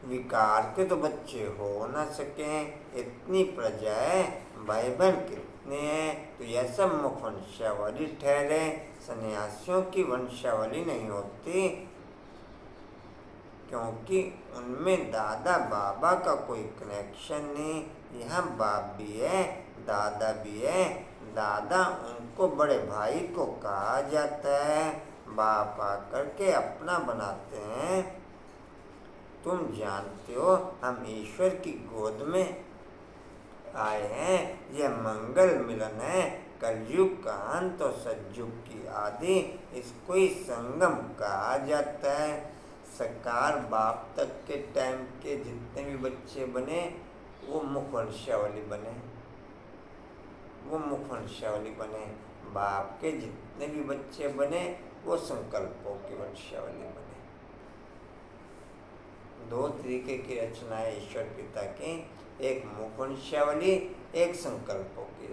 विकार के तो बच्चे हो न सके, इतनी प्रजाएं भाई बहन कितने हैं, तो यह सब मुख वंशावली ठहरे। सन्यासियों की वंशावली नहीं होती, क्योंकि उनमें दादा बाबा का कोई कनेक्शन नहीं। यहाँ बाप भी है, दादा भी है। दादा उनको बड़े भाई को कहा जाता है, बाप आकर के अपना बनाते हैं। तुम जानते हो हम ईश्वर की गोद में आए हैं। यह मंगल मिलन है, कलयुग का अंत और सतयुग की आदि। इसको ही संगम कहा जाता है। सकार बाप तक के टाइम के जितने भी बच्चे बने वो मुख वंशावली बने। बाप के जितने भी बच्चे बने वो संकल्पों की वंशावली बने। दो तरीके की रचनाएं ईश्वर पिता की, एक मुख वंशावली, एक संकल्पों की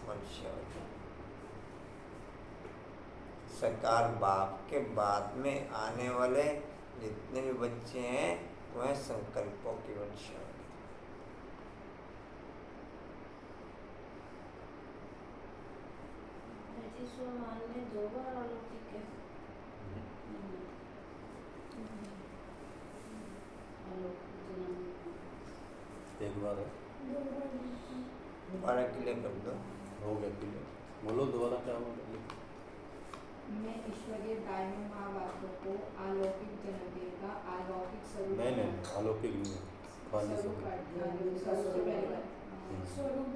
वंशावली। सकार बाप के बाद में आने वाले जितने भी बच्चे हैं वह संकल्पों की वंशावली। दो बार अलौकिक है। एक बार है, दोबारा क्लियर कर दो। हो गया क्लियर। बोलो दोबारा क्या बोलो। मैं ईश्वरीय दायिनी माँ बातों को अलौकिक जन्म देगा, अलौकिक स्वरूप नहीं अलौकिक नहीं, खाने से स्वरूप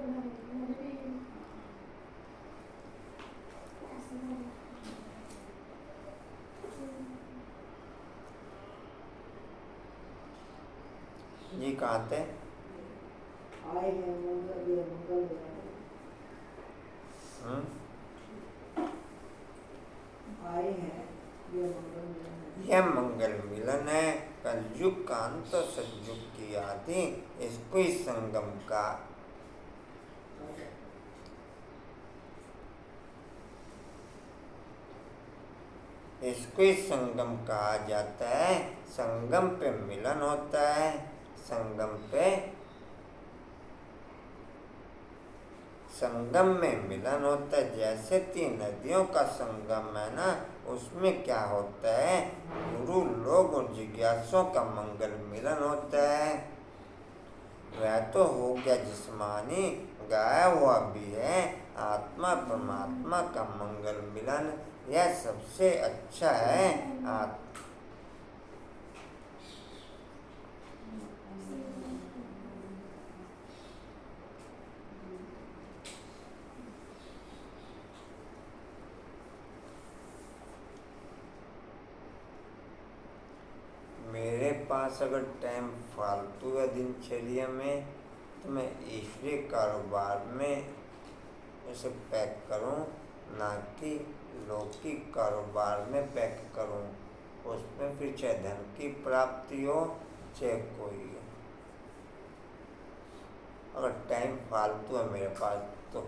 जी कहाँ थे? आए हैं मंगल आए हैं यह मंगल मिलन है, कलयुग का अंत और सतयुग की आदि। इसको ही संगम का इसको ही संगम कहा जाता है। संगम पे मिलन होता है, संगम पे संगम में मिलन होता है। जैसे तीन नदियों का संगम है ना, उसमें क्या होता है, गुरु लोग और जिज्ञासुओं का मंगल मिलन होता है। वह तो हो गया जिस्मानी, गाया हुआ भी है आत्मा परमात्मा का मंगल मिलन। यह सबसे अच्छा है। मेरे पास अगर टाइम फालतू है दिनचर्या में, तो मैं ईश्वरीय कारोबार में उसे पैक करूं, ना कि लौकिक कारोबार में पैक करूं। उसमें फिर चाहे धन की प्राप्ति हो, चाहे कोई हो। अगर टाइम फालतू है मेरे पास तो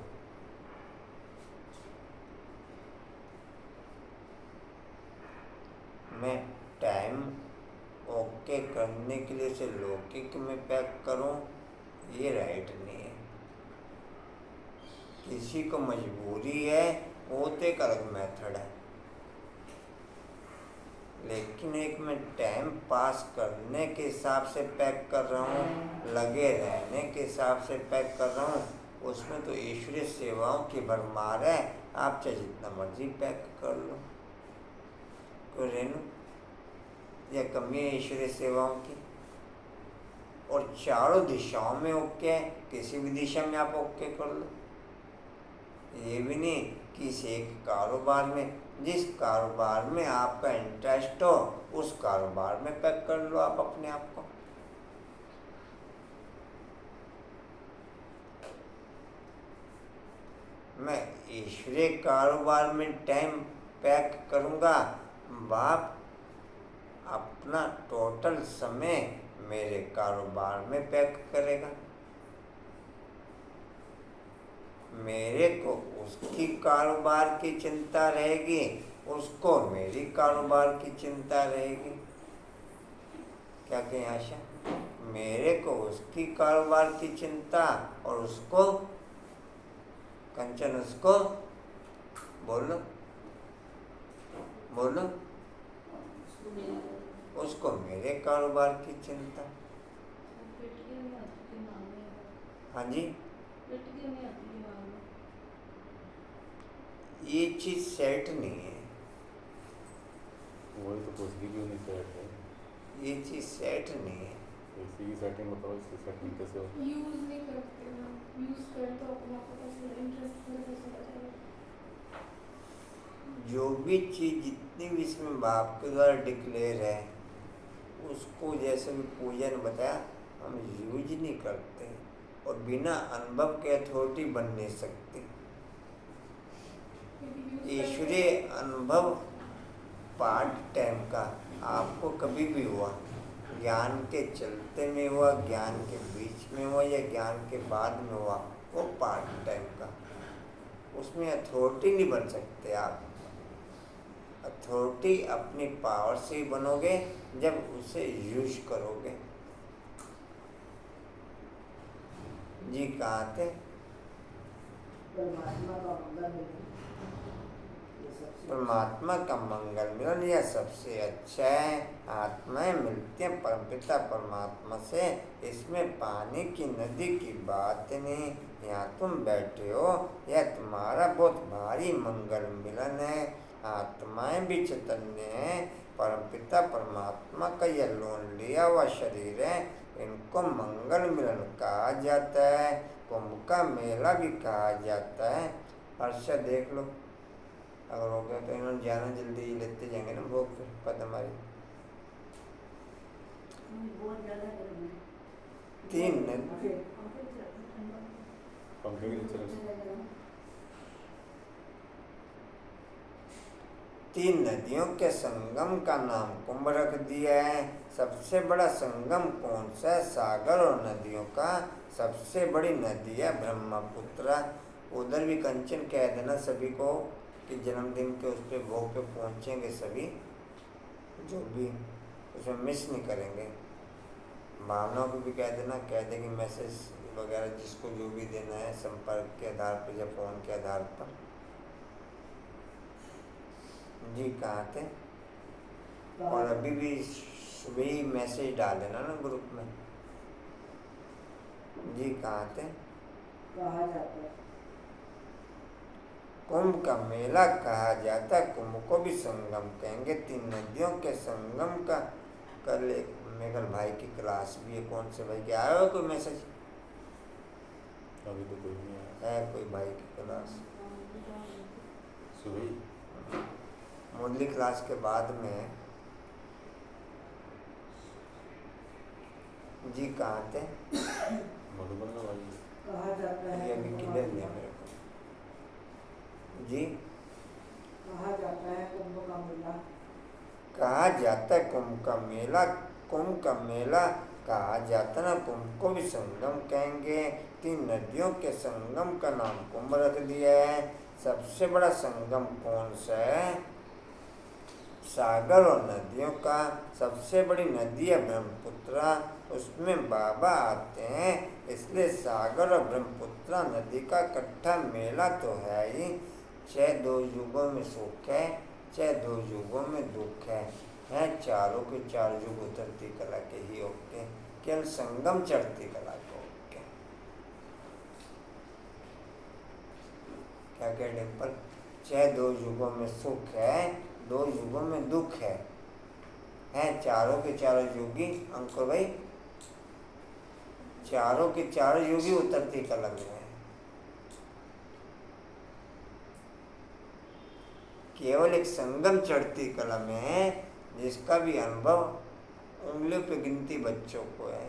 मैं टाइम ओके करने के लिए उसे लौकिक में पैक करूं, ये राइट नहीं है। किसी को मजबूरी है, वो तो एक अलग मेथड है। लेकिन एक मैं टाइम पास करने के हिसाब से पैक कर रहा हूँ, लगे रहने के हिसाब से पैक कर रहा हूँ, उसमें तो ईश्वरीय सेवाओं की भरमार है। आप चाहे जितना मर्जी पैक कर लो, कोई रेनू या कमी है ईश्वरीय सेवाओं की। और चारों दिशाओं में ओके है, किसी भी दिशा में आप ओके कर लो। ये भी नहीं कि इस एक कारोबार में, जिस कारोबार में आपका इंटरेस्ट हो उस कारोबार में पैक कर लो आप अपने आप को। मैं ईश्वरीय कारोबार में टाइम पैक करूँगा, बाप अपना टोटल समय मेरे कारोबार में पैक करेगा। मेरे को उसकी कारोबार की चिंता रहेगी, उसको मेरी कारोबार की चिंता रहेगी। क्या कहें आशा? मेरे को उसकी कारोबार की चिंता और उसको कंचन, उसको बोलो बोलो, उसको मेरे कारोबार की चिंता। हाँ जी, ये चीज सेट नहीं है। वही तो कुछ भी नहीं सेट है। ये चीज सेट नहीं है। इसी की सेटिंग बताओ, इसकी सेटिंग कैसे हो? यूज नहीं करते ना, यूज कर तो अपना पता चला, इंटरेस्ट कैसे बचेगा। जो भी चीज जितनी भी इसमें बाप के द्वारा डिक्लेयर है, उसको जैसे भी पूजा ने बताया, हम यूज नहीं करते और बिना अनुभव के अथॉरिटी बन नहीं सकती। ईश्वरीय अनुभव पार्ट टाइम का आपको कभी भी हुआ, ज्ञान के चलते में हुआ, ज्ञान के बीच में हुआ या ज्ञान के बाद में हुआ, वो पार्ट टाइम का, उसमें अथॉरिटी नहीं बन सकते आप। अथॉरिटी अपनी पावर से ही बनोगे जब उसे यूज करोगे। जी कहाँ थे? परमात्मा का मंगल मिलन, ये सबसे परमात्मा का मंगल मिलन यह सबसे अच्छा है। आत्माएं मिलती हैं परमपिता परमात्मा से, इसमें पानी की नदी की बात नहीं। यहाँ तुम बैठे हो, यह तुम्हारा बहुत भारी मंगल मिलन है। आत्माएं भी चैतन्य हैं, परमपिता परमात्मा का यह लोन लिया हुआ शरीर है, इनको मंगल मिलन कहा जाता है। कुंभ का मेला भी कहा जाता है। हर्षा देख लो, अगर हो गया तो इन्होंने जाना, जल्दी लेते जाएंगे ना भोग, फिर पद हमारी बहुत ज्यादा गर्मी है। तीन पंखे के नीचे रखो। तीन नदियों के संगम का नाम कुंभ रख दिया है। सबसे बड़ा संगम कौन सा है? सागर और नदियों का सबसे बड़ी नदी है ब्रह्मपुत्र। उधर भी कंचन कह देना सभी को कि जन्मदिन के उस पे भोग पे पहुँचेंगे सभी, जो भी उसमें मिस नहीं करेंगे। भावनाओं को भी कह देना, कह देंगे मैसेज वगैरह जिसको जो भी देना है संपर्क के आधार पर या फ़ोन के आधार पर। जी कहाँ थे? और अभी भी सुबह ही मैसेज डाल देना ना ग्रुप में। जी कहाँ थे? कहा जाता है कुंभ का मेला कहा जाता है, कुंभ को भी संगम कहेंगे, 3 नदियों के संगम का। कल एक मेघल भाई की क्लास भी है, कौन से भाई के आया हो कोई मैसेज? अभी तो कोई नहीं आया। है कोई भाई की क्लास? सुबह ही मुरली क्लास के बाद में। जी कहाँ थे? मधुबन में भाई। कहा जाता है ये अभी क्लियर नहीं है मेरे को। जी कहा जाता है कुंभ का मेला कहा जाता है कुंभ का मेला, कुंभ का मेला कहा जाता ना, कुंभ को भी संगम कहेंगे, 3 नदियों के संगम का नाम कुंभ रख दिया है। सबसे बड़ा संगम कौन सा है? सागर और नदियों का। सबसे बड़ी नदी है ब्रह्मपुत्रा, उसमें बाबा आते हैं, इसलिए सागर और ब्रह्मपुत्रा नदी का इकट्ठा मेला तो है ही। 2 युगों में सुख है, 2 युगों में दुख है चारों के 4 युग उतरती कला के ही ओके, केवल संगम चढ़ती कला के ओके। क्या कह डिम्पल? 2 युगों में सुख है, 2 युगों में दुख है चारों के 4 युगी। अंकुर भाई, चारों के 4 युगी उतरती कला में है। केवल एक संगम चढ़ती कला में है, जिसका भी अनुभव उंगलियों पे गिनती बच्चों को है,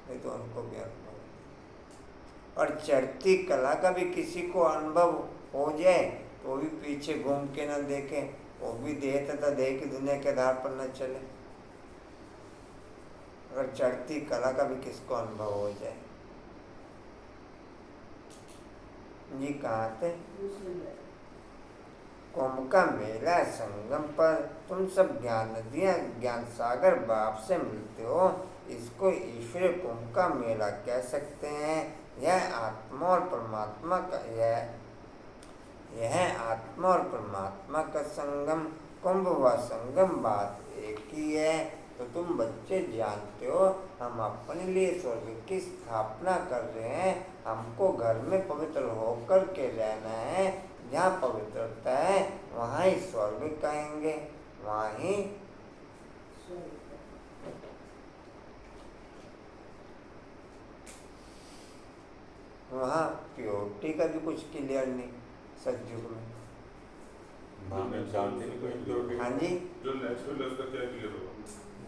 नहीं तो उनको भी अनुभव नहीं। और चढ़ती कला का भी किसी को अनुभव हो जाए तो भी पीछे घूम के न देखे, वो भी देह तथा देह की दुनिया के आधार पर न चले। अगर चढ़ती कला का भी किसको अनुभव हो जाए। जी कहाँ थे? कुंभ का मेला संगम पर, तुम सब ज्ञान नदियाँ ज्ञान सागर बाप से मिलते हो, इसको ईश्वरीय कुंभ का मेला कह सकते हैं। यह आत्मा और परमात्मा का यह आत्मा और परमात्मा का संगम, कुंभ व संगम बात एक ही है। तो तुम बच्चे जानते हो, हम अपने लिए स्वर्ग की स्थापना कर रहे हैं। हमको घर में पवित्र होकर के रहना है, जहाँ पवित्रता है वहाँ ही स्वर्ग कहेंगे, वहाँ ही वहाँ प्योरिटी का भी कुछ क्लियर नहीं सतयुग में। हमें जानते नहीं कोई इम्प्योरिटी। हाँ जी, जो नेचुरल है उसका क्या क्लियर होगा?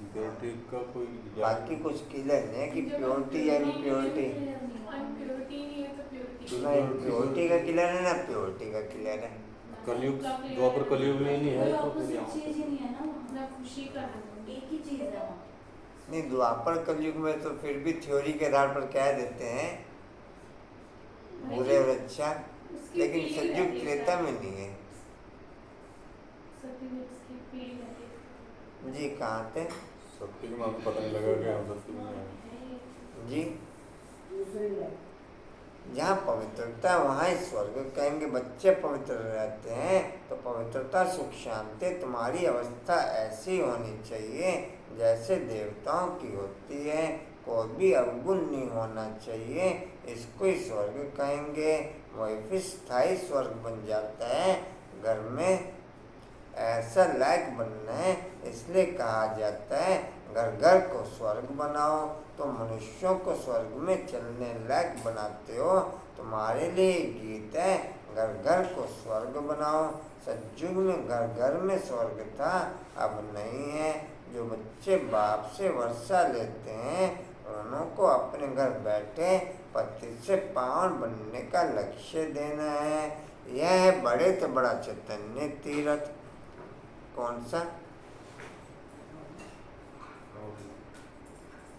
इम्प्योरिटी का कोई बाकी कुछ क्लियर नहीं है कि प्योरिटी या इम्प्योरिटी। ना इम्प्योरिटी का क्लियर है ना प्योरिटी का क्लियर है। कलयुग द्वापर कलयुग में नहीं है तो फिर यहाँ चीज ही नहीं है ना, मैं खुशी का एक ही चीज है वहाँ। नहीं, द्वापर कलयुग में तो फिर भी थ्योरी के आधार पर कह देते हैं बुरे और अच्छा, लेकिन सतयुग त्रेता में नहीं है। जी कहाँ थे? सत्य के मामले पता नहीं लगा कि हम सत्य में हैं। जी दूसरी लाइन जहाँ पवित्रता वहाँ ही स्वर्ग कहेंगे। बच्चे पवित्र रहते हैं तो पवित्रता सुख शांति, तुम्हारी अवस्था ऐसी होनी चाहिए जैसे देवताओं की होती है, कोई भी अवगुण नहीं होना चाहिए, इसको ही स्वर्ग कहेंगे। वही फिर स्थायी स्वर्ग बन जाता है। घर में ऐसा लायक बनना है, इसलिए कहा जाता है घर घर को स्वर्ग बनाओ। तो मनुष्यों को स्वर्ग में चलने लायक बनाते हो, तुम्हारे लिए गीत है घर घर को स्वर्ग बनाओ। सतयुग में घर घर में स्वर्ग था, अब नहीं है। जो बच्चे बाप से वर्षा लेते हैं उन्हों को अपने घर बैठे पति से पावन बनने का लक्ष्य देना है। यह है बड़े तो बड़ा चैतन्य तीर्थ। कौन सा?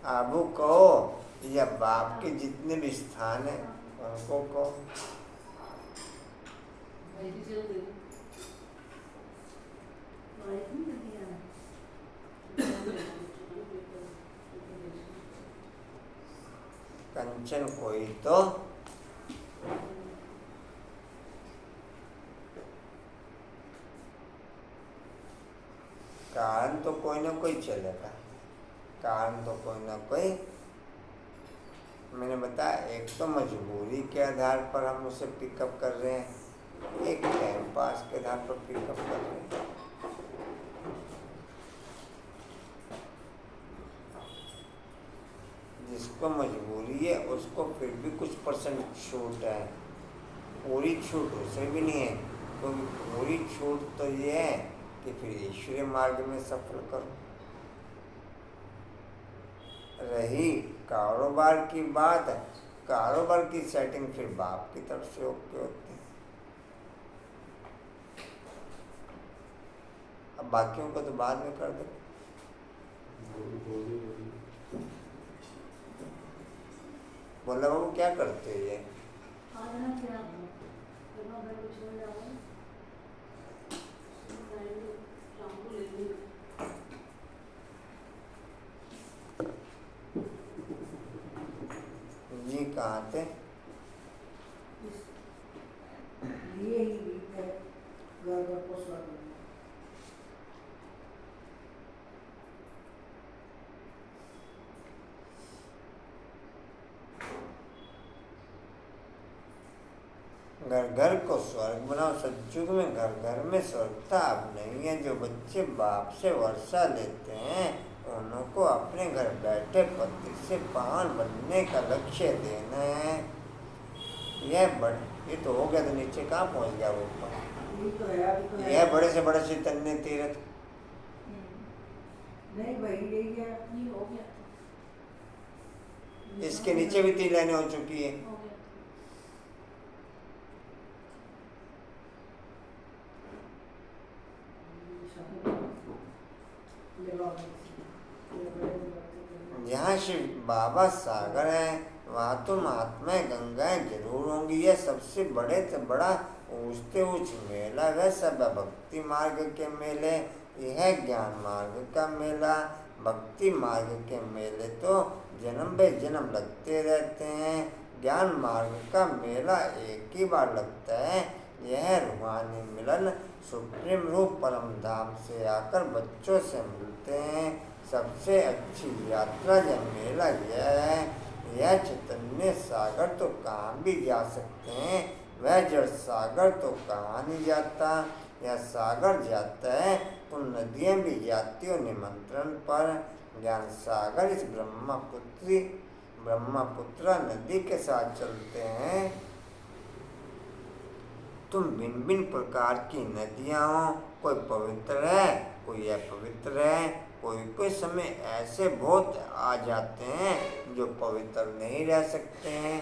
आबू कहो या बाप के जितने भी स्थान है उनको कहो। टेंशन कोई तो कारण तो कोई ना कोई चलेगा, कारण तो कोई ना कोई। मैंने बताया एक तो मजबूरी के आधार पर हम उसे पिकअप कर रहे हैं, एक टाइम पास के आधार पर पिकअप कर रहे हैं। जिसको मजबूरी है उसको फिर भी कुछ परसेंट छूट है, पूरी छूट उसे भी नहीं है, क्योंकि पूरी छूट तो ये है कि फिर ईश्वरीय मार्ग में सफल करो। रही कारोबार की बात, कारोबार की सेटिंग फिर बाप की तरफ से ओके होती है। अब बाकियों को तो बाद में कर दो। बोला बाबू क्या करते हो ये? आज ना क्या जब मैं घर को छोड़ जाऊँ शाम को ले लूँगी। जी कहाँ थे? ये ही रीत है घर घर को स्वर्ग में। घर घर को स्वर्ग बनाओ। सतयुग में घर घर में स्वर्ग था, अब नहीं है। जो बच्चे बाप से वर्षा लेते हैं उनको अपने घर बैठे पति से पावन बनने का लक्ष्य देना है। ये तो हो गया, तो नीचे कहाँ पहुँच गया वो ऊपर? यही तो है, अभी तो है। यह बड़े से बड़ा चैतन्य तीर्थ। नहीं भाई यही है। ये हो गया इसके नीचे भी 3 लाइनें हो चुकी है। हो गया जहाँ शिव बाबा सागर है वहाँ तो महात्माएं गंगाएं जरूर होंगी। यह सबसे बड़े से बड़ा ऊंचते ऊंच मेला वह सब है भक्ति मार्ग के मेले। यह ज्ञान मार्ग का मेला। भक्ति मार्ग के मेले तो जन्म बे जन्म लगते रहते हैं। ज्ञान मार्ग का मेला एक ही बार लगता है। यह रूहानी मिलन सुप्रीम रूप परम धाम से आकर बच्चों से मिलते हैं। सबसे अच्छी यात्रा यह मेला यह है। यह चैतन्य सागर तो कहाँ भी जा सकते हैं, वह जड़ सागर तो कहाँ नहीं जाता। यह सागर जाता है तो नदियाँ भी जाती हो निमंत्रण पर। ज्ञान सागर इस ब्रह्मपुत्रा नदी के साथ चलते हैं। तुम भिन्न भिन्न प्रकार की नदियाँ हो, कोई पवित्र है कोई अपवित्र है। कोई समय ऐसे बहुत आ जाते हैं जो पवित्र नहीं रह सकते हैं।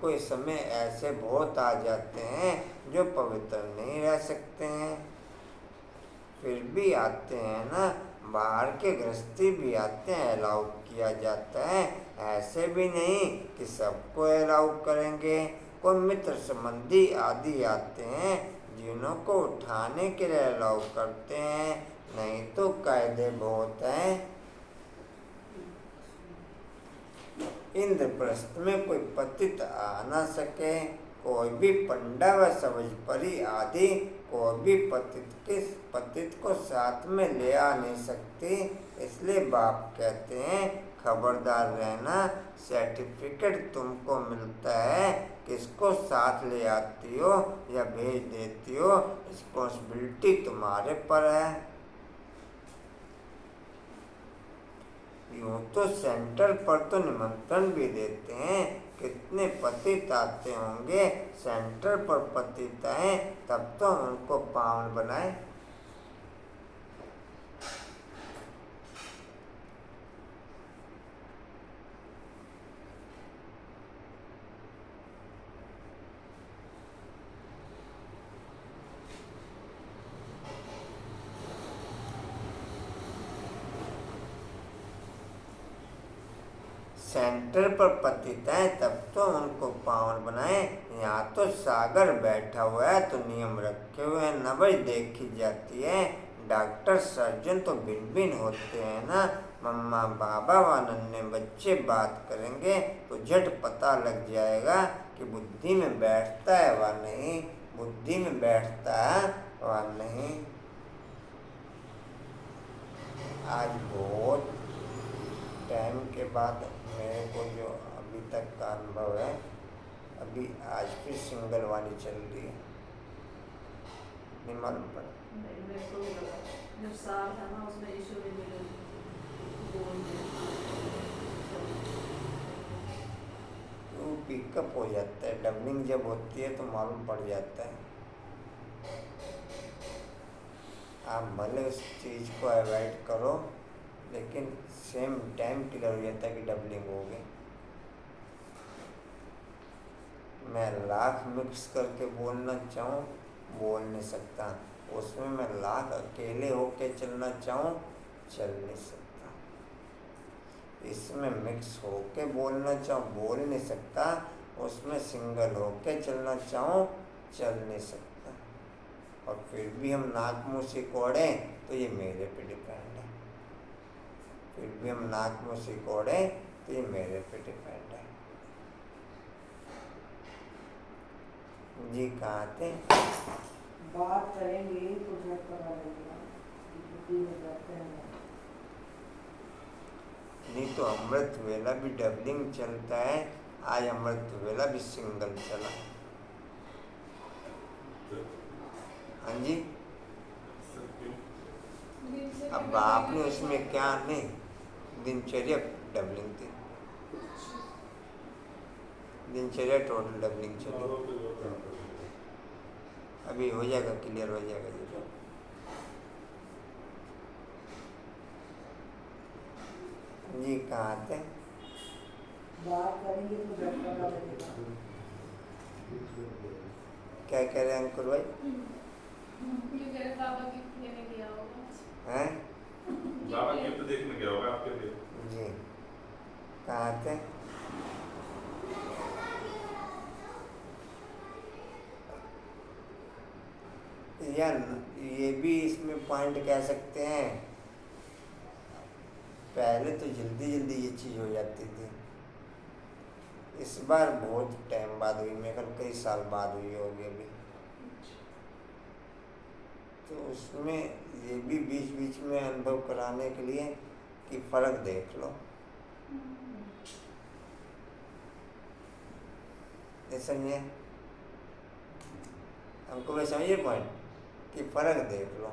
कोई समय ऐसे बहुत आ जाते हैं जो पवित्र नहीं रह सकते हैं। फिर भी आते हैं ना, बाहर के गृहस्थी भी आते हैं, अलाउ किया जाता है। ऐसे भी नहीं कि सबको अलाउ करेंगे। कोई मित्र संबंधी आदि आते हैं जिन्हों को उठाने के लिए अलाउ करते हैं, नहीं तो कायदे बहुत हैं। इंद्रप्रस्थ में कोई पतित आ न सके। कोई भी पंडा व समझ परी आदि कोई भी पतित को साथ में ले आ नहीं सकती। इसलिए बाप कहते हैं खबरदार रहना। सर्टिफिकेट तुमको मिलता है, किसको साथ ले आती हो या भेज देती हो, रिस्पॉन्सिबिलिटी तुम्हारे पर है। यूँ तो सेंटर पर तो निमंत्रण भी देते हैं, कितने पतित आते होंगे। सेंटर पर पतित आए तब तो उनको पावन बनाए। सेंटर पर पतित है तब तो उनको पावन बनाए। यहाँ तो सागर बैठा हुआ है तो नियम रखे हुए हैं, नबज देखी जाती है। डॉक्टर सर्जन तो भिन्न भिन्न होते हैं ना, मम्मा बाबा व नन्हे बच्चे बात करेंगे तो झट पता लग जाएगा कि बुद्धि में बैठता है व नहीं, बुद्धि में बैठता है व नहीं। आज बहुत टाइम के बाद मेरे को जो अभी तक का अनुभव है, अभी आज फिर सिंगल वाली चल रही है, नहीं मालूम पड़ा। मेरे को जब साल था ना उसमें ईश्वर ने मेरे बोल वो पिकअप हो जाता है, डबलिंग जब होती है तो मालूम पड़ जाता है। आप भले उस चीज़ को अवॉइड करो, लेकिन सेम टाइम क्लियर हो जाता है कि डबलिंग हो गई। मैं लाख मिक्स करके बोलना चाहूँ बोल नहीं सकता, उसमें मैं लाख अकेले होके चलना चाहूँ चल नहीं सकता। इसमें मिक्स होके बोलना चाहूँ बोल नहीं सकता, उसमें सिंगल होके चलना चाहूँ चल नहीं सकता। और फिर भी हम नाक मुँह सिकोड़ें तो ये मेरे पे डिपेंड है, फिर भी हम नाक मुँह सिकोड़ें तो ये मेरे पे डिपेंड है। जी कहाँ थे? बात करेंगे तो झट पता लगेगा कि बुद्धि में बैठते हैं। नहीं तो अमृत वेला भी डबलिंग चलता है, आज अमृत वेला भी सिंगल चला। हाँ जी, अब आपने उसमें क्या नहीं, दिनचर्या डबलिंग थी, दिनचर्या टोटल डबलिंग चली। अभी हो जाएगा, क्लियर हो जाएगा जी। जी कहाँ थे? बात करेंगे तो झट पता लगेगा। क्या कह रहे हैं अंकुर भाई? बाबा गिफ्ट लेने गया होगा। हैं? बाबा गिफ्ट देखने गया होगा आपके लिए। जी कहाँ थे? यार ये भी इसमें पॉइंट कह सकते हैं, पहले तो जल्दी जल्दी ये चीज़ हो जाती थी, इस बार बहुत टाइम बाद हुई, मेरे ख्याल कई साल बाद हुई होगी अभी। तो उसमें ये भी बीच बीच में अनुभव कराने के लिए कि फ़र्क देख लो, ये समझिए हमको, वह समझिए पॉइंट कि फ़र्क देख लो।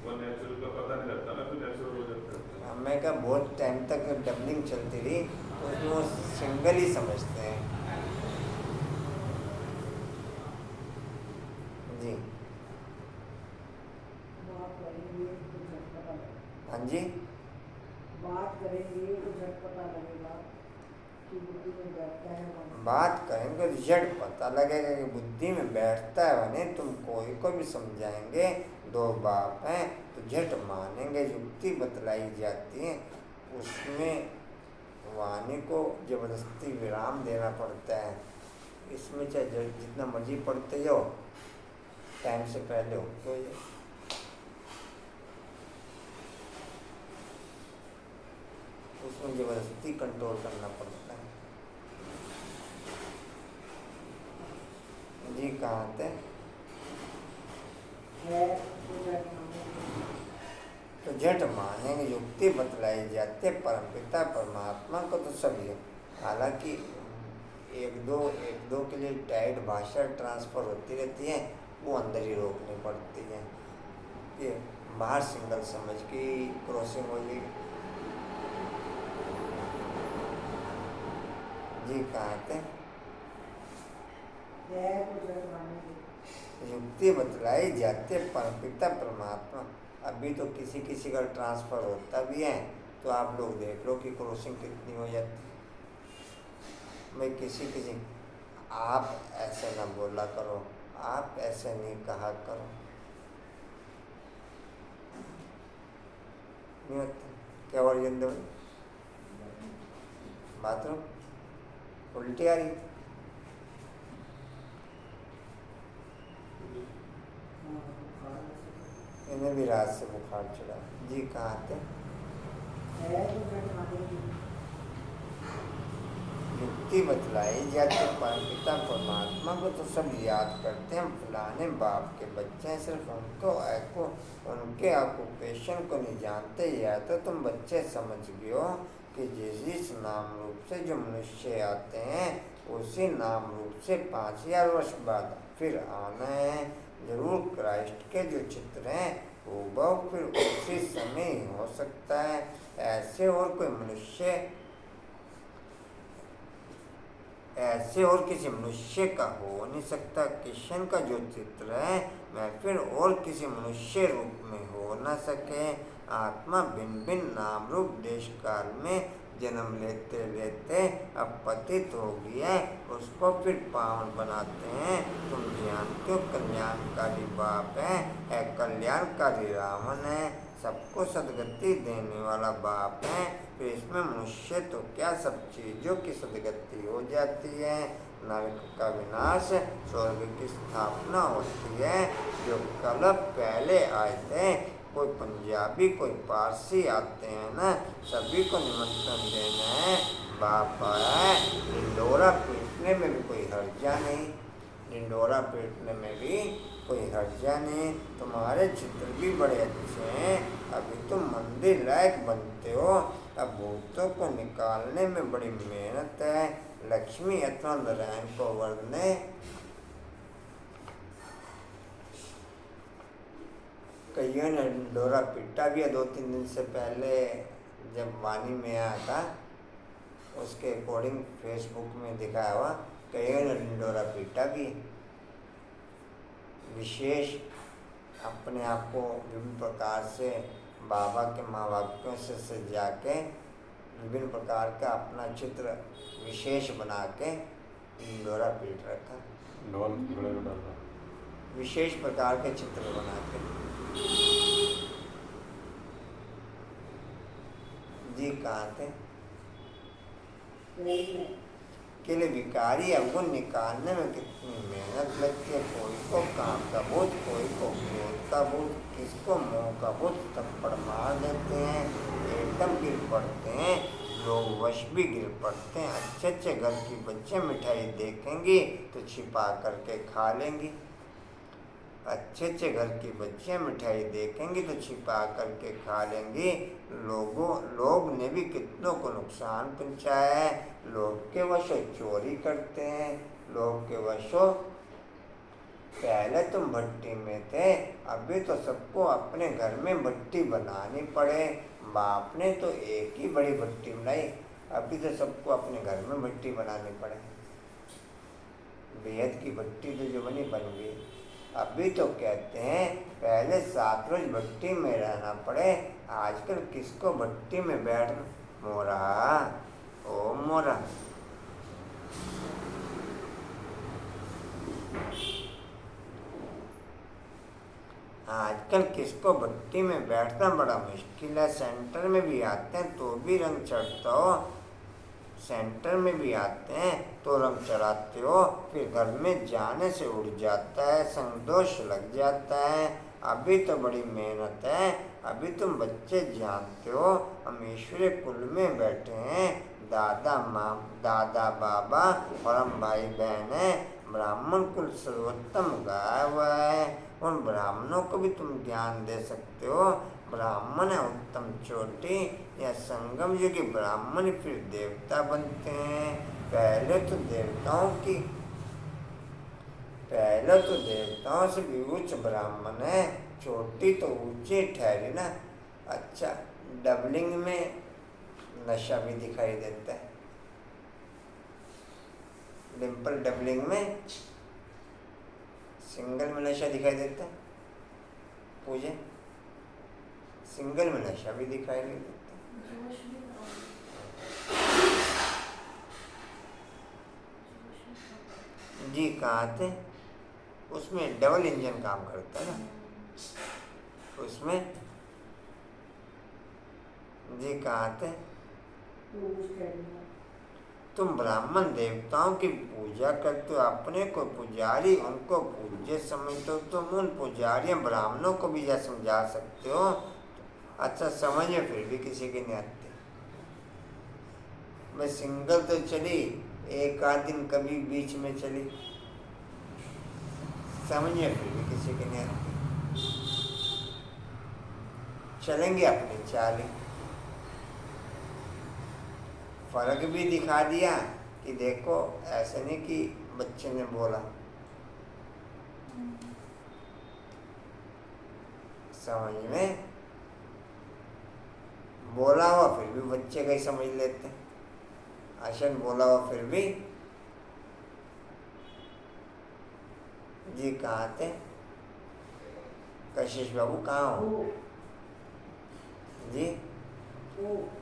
वो नेचुरल का पता नहीं लगता ना, फिर नेचुरल हो जाता है। मैं क्या बहुत टाइम तक डबलिंग चलती रही तो उसमें वो सिंगल ही समझते हैं। जी बात करेंगे तो झट पता लगेगा। हाँ जी, बात करेंगे तो झट पता लगेगा कि बुद्धि में बैठता है वहाँ। बात करेंगे तो झट पता लगेगा कि बुद्धि में बैठता है वने। तुम कोई को भी समझाएंगे, दो बाप हैं तो झट मानेंगे, युक्ति बतलाई जाती है, उसमें वाणी को जबरदस्ती विराम देना पड़ता है। इसमें चाहे जितना मर्जी पढ़ते जाओ, टाइम से पहले होते हो जाए। उसमें जबरदस्ती कंट्रोल करना पड़ता है। जी कहाँ थे? है तो झट मानेंगे। तो झट मानेंगे, युक्ति बतलाई जाती है परमपिता परमात्मा को तो सभी। हालांकि एक दो के लिए टाइट भाषा ट्रांसफ़र होती रहती है, वो अंदर ही रोकनी पड़ती है कि बाहर सिंगल समझ की क्रॉसिंग हो जाएगी। जी कहाँ थे? है तो झट मानेंगे। युक्ति बतलाई जाती है परमपिता परमात्मा। अभी तो किसी किसी का ट्रांसफ़र होता भी है तो आप लोग देख लो कि क्रॉसिंग कितनी हो जाती है। मैं किसी आप ऐसे ना बोला करो, आप ऐसे नहीं कहा करो, नहीं होता क्या? और जिंदे बाथरूम उल्टी आ रही, इन्हें भी रात से बुखार चढ़ा। जी कहाँ थे? है तो ब्रेड खाने की युक्ति बतलाई जाती परमपिता परमात्मा को तो सब याद करते हैं, फलाने बाप के बच्चे हैं, सिर्फ उनके ऑक्यूपेशन को नहीं जानते। या तो तुम बच्चे समझ गए हो कि जिस नाम रूप से जो मनुष्य आते हैं उसी नाम रूप से 5000 वर्ष बाद फिर आना है। जरूर क्राइस्ट के जो चित्र हैं वो फिर उसी समय ही हो सकता है। ऐसे और किसी मनुष्य का हो नहीं सकता। कृष्ण का जो चित्र है वह फिर और किसी मनुष्य रूप में हो न सके। आत्मा भिन्न भिन्न नाम रूप देश काल में जन्म लेते लेते अब पतित हो गया, उसको फिर पावन बनाते हैं। तुम जानते हो कल्याणकारी बाप है कल्याणकारी रावण है, सबको सदगति देने वाला बाप है। फिर इसमें मनुष्य तो क्या सब चीज़ों की सदगति हो जाती है। नरक का विनाश, स्वर्ग की स्थापना होती है। जो कल पहले आए थे, कोई पंजाबी कोई पारसी आते हैं ना, सभी को निमंत्रण देना है। बाप आया है, डिंडोरा पीटने में भी कोई हर्जा नहीं, डिंडोरा पीटने में भी कोई हर्जा नहीं। तुम्हारे चित्र भी बड़े अच्छे हैं, अभी तुम मंदिर लायक बनते हो। अब भूतों को निकालने में बड़ी मेहनत है। लक्ष्मी अथवा नारायण को वरने कईयों ने डोरा पिटा भी है। 2-3 दिन से पहले जब वाणी में आया था उसके अकॉर्डिंग फेसबुक में दिखाया हुआ, कईयों ने डोरा पीटा भी। विशेष अपने आप को विभिन्न प्रकार से बाबा के महावाक्यों से सजा के विभिन्न प्रकार का अपना चित्र विशेष बना के डोरा पीट रखा। ढोल घोड़े को डालना। विशेष प्रकार के चित्र बना के। जी कहाँ थे? के लिए विकारी अवगुण निकालने में कितनी मेहनत लगती है। कोई को काम का बोझ, कोई को क्रोध का बोझ, किसको मोह का बोझ, थप्पड़ मार देते हैं, एकदम गिर पड़ते हैं। लोग वश भी गिर पड़ते हैं। अच्छे अच्छे घर की बच्चे मिठाई देखेंगी तो छिपा करके खा लेंगी। अच्छे अच्छे घर की बच्चियाँ मिठाई देखेंगी तो छिपा करके खा लेंगी। लोग ने भी कितनों को नुकसान पहुँचाया है। लोग के वशों चोरी करते हैं, लोग के वशों पहले तुम भट्टी में थे, अभी तो सबको अपने घर में भट्टी बनानी पड़े। बाप ने तो एक ही बड़ी भट्टी बनाई, अभी तो सबको अपने घर में भट्टी बनानी पड़े। बेहद की भट्टी तो जो बन गई। अभी तो कहते हैं पहले 7 रोज भट्टी में रहना पड़े, आजकल किसको भट्टी में बैठ मोरा ओ मोरा। आजकल किसको भट्टी में बैठना बड़ा मुश्किल है। सेंटर में भी आते हैं तो भी रंग चढ़ता हो, सेंटर में भी आते हैं तो रंग चढ़ाते हो, फिर घर में जाने से उड़ जाता है, संगदोष लग जाता है। अभी तो बड़ी मेहनत है। अभी तुम बच्चे जानते हो हम ईश्वरीय कुल में बैठे हैं। दादा बाबा और हम भाई बहन हैं। ब्राह्मण कुल सर्वोत्तम गाया हुआ है। उन ब्राह्मणों को भी तुम ज्ञान दे सकते हो। ब्राह्मण है उत्तम चोटी या संगम युगी ब्राह्मण फिर देवता बनते हैं। पहले तो देवताओं से भी उच्च ब्राह्मण है, चोटी तो ऊंची ठहरी ना। अच्छा, डबलिंग में नशा भी दिखाई देता है। डिम्पल डबलिंग में, सिंगल में नशा दिखाई देता है। पूजे सिंगल में नशा भी दिखाई नहीं देता। जी कहाँ थे? उसमें डबल इंजन काम करता है ना, उसमें। जी कहाँ थे? तुम ब्राह्मण देवताओं की पूजा करते हो, अपने को पुजारी उनको पूज्य समझते हो, तुम उन पुजारी ब्राह्मणों को भी यह समझा सकते हो। अच्छा समझिए, फिर भी किसी की नहीं आती। मैं सिंगल तो चली, एक आध दिन कभी बीच में चली, समझिए फिर भी किसी की नहीं आती। चलेंगे अपनी चाली। फर्क भी दिखा दिया कि देखो, ऐसे नहीं कि बच्चे ने बोला, समझ में बोला हुआ फिर भी बच्चे का ही समझ लेते हैं, आशन बोला हुआ फिर भी। जी कहाँ थे कशिश बाबू, कहाँ हो जी?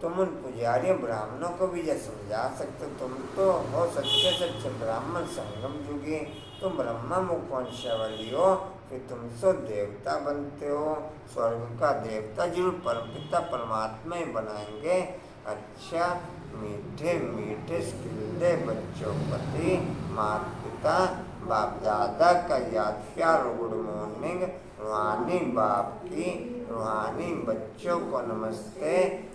तुम उन पुजारी ब्राह्मणों को भी यह समझा सकते हो, तुम तो हो सच्चे सच्चे ब्राह्मण संगम जुगे, तुम ब्रह्मा मुख वंशावली हो, फिर तुम सो देवता बनते हो, स्वर्ग का देवता जरूर परमपिता परमात्मा ही बनाएंगे। अच्छा मीठे मीठे स्किल्दे बच्चों प्रति माता पिता बाप दादा का याद प्यार, गुड मॉर्निंग। रूहानी बाप की रूहानी बच्चों को नमस्ते।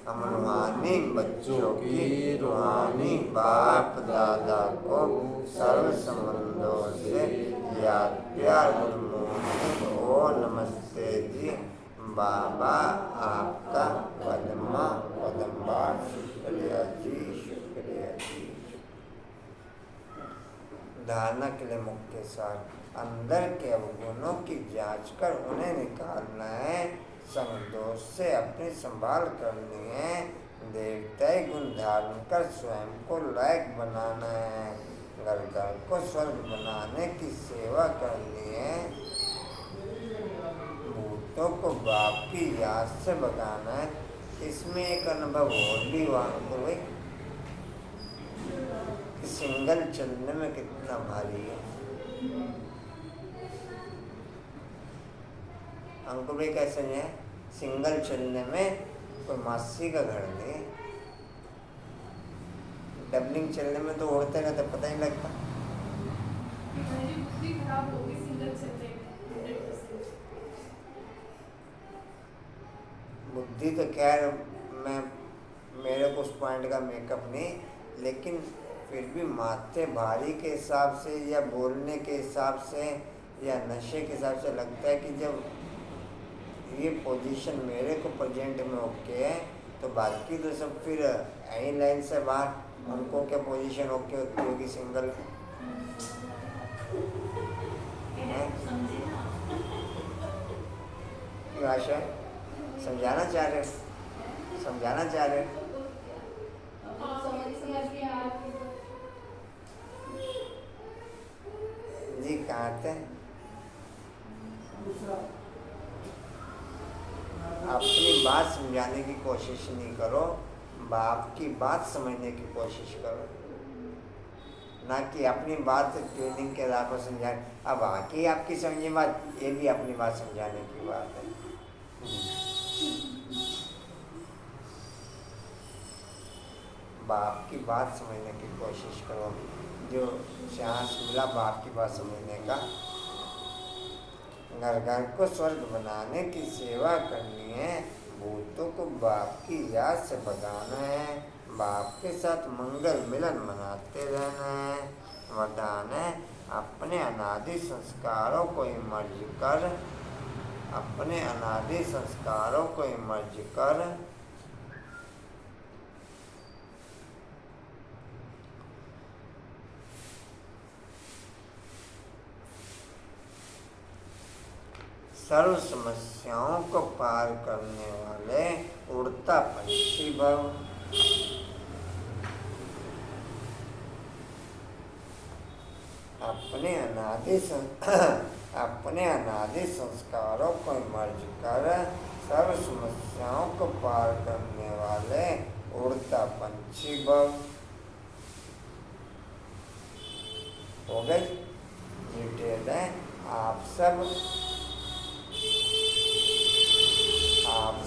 हम रूहानी बच्चों की रूहानी बाप दादा को सर्व संबंधों से याद प्यार, गुड मॉर्निंग, ओ नमस्ते जी। बाबा आपका पद्मा पद्मबार, शुक्रिया जी, शुक्रिया जी। धारणा के लिए मुख्य सार, अंदर के अवगुणों की जांच कर उन्हें निकालना है, संग दोष से अपनी संभाल करनी है, देवताई गुण धारण कर स्वयं को लायक बनाना है, घर घर को स्वर्ग बनाने की सेवा करनी है, भूतों को बाप की याद से भगाना है। इसमें एक अनुभव और भी हुआ भाई कि सिंगल चलने में कितना भारी है। अंकुर भाई कैसे है, सिंगल चलने में कोई मासी का घर नहीं, डबलिंग चलने में तो उड़ते रहते, पता ही लगता। बुद्धि खराब होगी सिंगल चलने में 100%। बुद्धि तो खैर मैं मेरे को उस पॉइंट का मेकअप नहीं, लेकिन फिर भी माथे भारी के हिसाब से या बोलने के हिसाब से या नशे के हिसाब से लगता है कि जब ये पोजीशन मेरे को प्रेजेंट में ओके है तो बाकी तो सब फिर यही लाइन से बाहर, उनको क्या पोजीशन ओके होती होगी सिंगल क्यों आशा समझाना चाह रहे, समझाना चाह रहे जी? कहाँ थे? अपनी बात समझाने की कोशिश नहीं करो, बाप की बात समझने की कोशिश करो, ना कि अपनी बात ट्यूनिंग के आधार पर समझाए। अब आके आपकी समझी बात, ये भी अपनी बात समझाने की बात है। बाप की बात समझने की कोशिश करो, जो चांस मिला बाप की बात समझने का, घर घर को स्वर्ग बनाने की सेवा करनी है, भूतों को बाप की याद से भगाना है, बाप के साथ मंगल मिलन मनाते रहना है, वरदान है अपने अनादि संस्कारों को इमर्ज कर, अपने अनादि संस्कारों को इमर्ज कर सर्व समस्याओं को पार करने वाले उड़ता पंछी भव। अपने अनादि संस्कारों को मर्ज कर सर्व समस्याओं को पार करने वाले उड़ता पंछी भव। हो गई डिटेल है। आप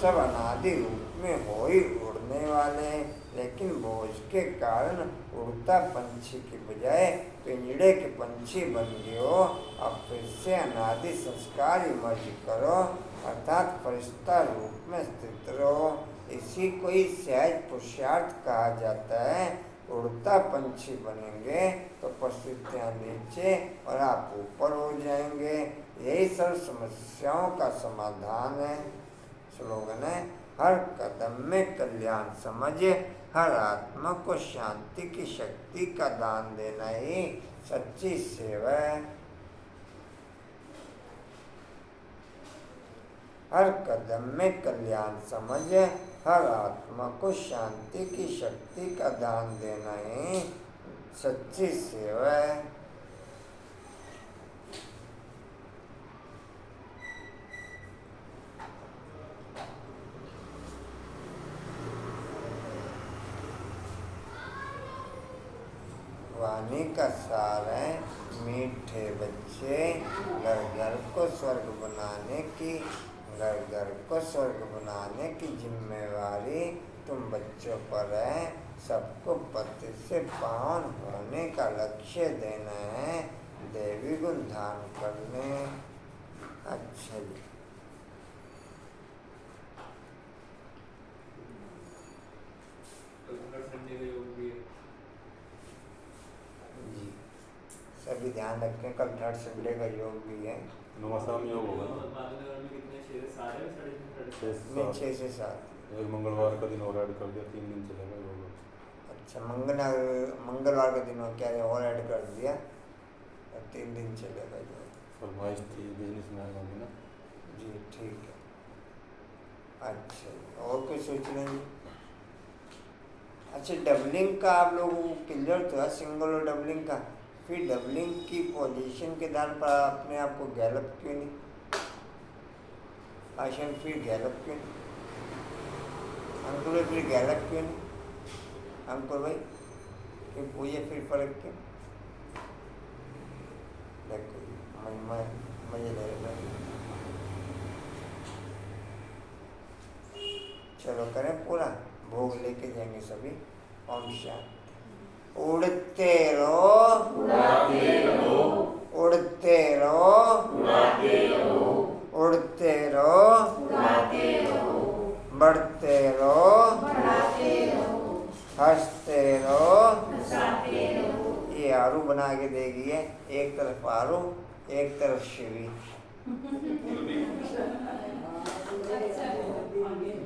सब अनादि रूप में हो ही उड़ने उड़ने वाले, लेकिन बोझ के कारण उड़ता पंछी की बजाय पिंजड़े के पंछी बन गए हो। अब फिर से अनादि संस्कार इमर्ज करो, अर्थात फरिश्ता रूप में स्थित रहो। इसी को ही सहज पुरुषार्थ कहा जाता है। उड़ता पंछी बनेंगे तो परिस्थितियाँ नीचे और आप ऊपर हो जाएंगे। यही सब समस्याओं का समाधान है। स्लोगन है, हर कदम में कल्याण समझ, हर आत्मा को शांति की शक्ति का दान देना ही सच्ची सेवा है। हर कदम में कल्याण समझ, हर आत्मा को शांति की शक्ति का दान देना ही सच्ची सेवा है। वाणी का सार है, मीठे बच्चे, घर घर को स्वर्ग बनाने की जिम्मेवारी तुम बच्चों पर है। सबको पति से पावन होने का लक्ष्य देना है, देवी गुण धारण करने। अच्छा जी, संडे का योग भी है। जी सभी ध्यान रखें, कल 3rd संडे का योग भी है। नुमाशाम योग होगा ना? बालनगर में कितने 6 से 7 है, 6:30 6 6 से 7। एक मंगलवार का दिन और ऐड कर दिया, 3 दिन चलेगा योग। अच्छा, मंगलवार का दिन क्या है और ऐड कर दिया, 3 दिन चलेगा जो। फरमाइश थी बिजनेस मैन वाली ना। जी ठीक है। अच्छा, और कोई सोच रहे हैं? अच्छा, डबलिंग का आप लोगों को क्लियर तो है, सिंगल और डबलिंग का। फिर डबलिंग की पोजीशन के आधार पर अपने आप को गैलप क्यों नहीं, आशन फिर गैलप क्यों नहीं, अंकुर भाई फिर गैलप क्यों नहीं, अंकुर भाई क्यों पूछे फिर फर्क क्यों? देखो मजे ले रहे। चलो करें पूरा, भोग लेके जाएंगे सभी। ओम शांति। उड़ते रहो, उड़ते रहो, उड़ते रहो, उड़ते रहो, बढ़ते रहो, हंसते रहो। ये आरू बना के देगी है, एक तरफ आरू एक तरफ शिवी,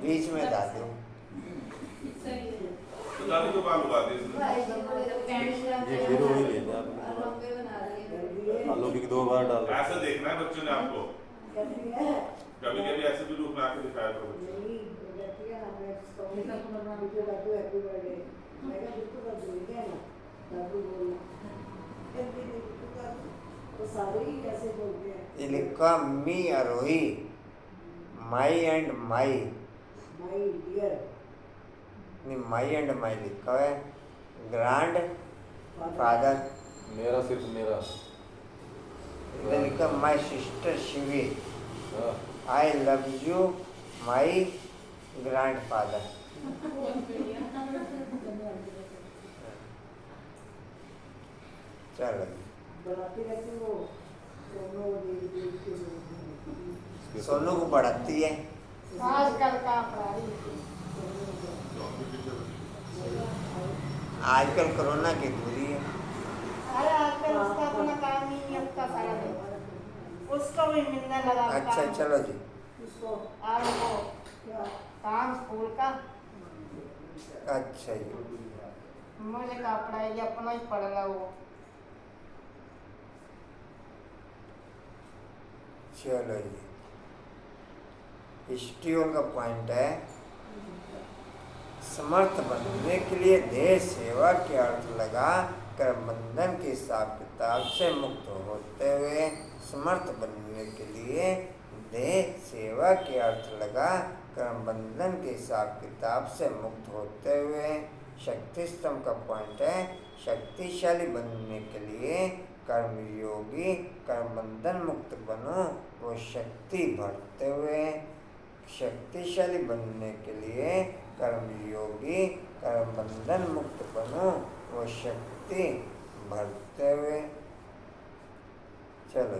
बीच में दादू। तो दादी को बाल उगा दे। ये फिर वही ले जा, आलू की 2 बार डाल। ऐसा देखना है बच्चों ने आपको, कभी कभी ऐसे भी रूप में आके दिखाया करो बच्चों ये लिखा मी आरोही, माई एंड माई, नहीं माई एंड माई लिखा है। ग्रैंड फादर, मेरा सिर्फ मेरा। इधर लिखा माई सिस्टर शिवी, हाँ। I love you my grand father. चलो सोनू को बढ़ाती है आजकल का आजकल कोरोना की दूरी है। अरे आजकल उसका अपना काम ही नहीं, उसका सारा दिन उसको भी मिलने लगा अच्छा काम। चलो जी, आज वो काम स्कूल का, अच्छा जी, मुझे का पढ़ाई अपना ही पढ़ रहा वो। चलो जी, हिस्ट्रियों का पॉइंट है, समर्थ बनने के लिए देह सेवा के अर्थ लगा कर बंधन के हिसाब किताब से मुक्त होते हुए, समर्थ बनने के लिए देह सेवा के अर्थ लगा कर्म बंधन के हिसाब किताब से मुक्त होते हुए। शक्ति स्तंभ का पॉइंट है, शक्तिशाली बनने के लिए कर्मयोगी कर्म बंधन मुक्त बनो, वो शक्ति बढ़ते हुए। शक्तिशाली बनने के लिए कर्मयोगी कर्म बंधन मुक्त बनो, वो शक्ति भरते हुए। चलो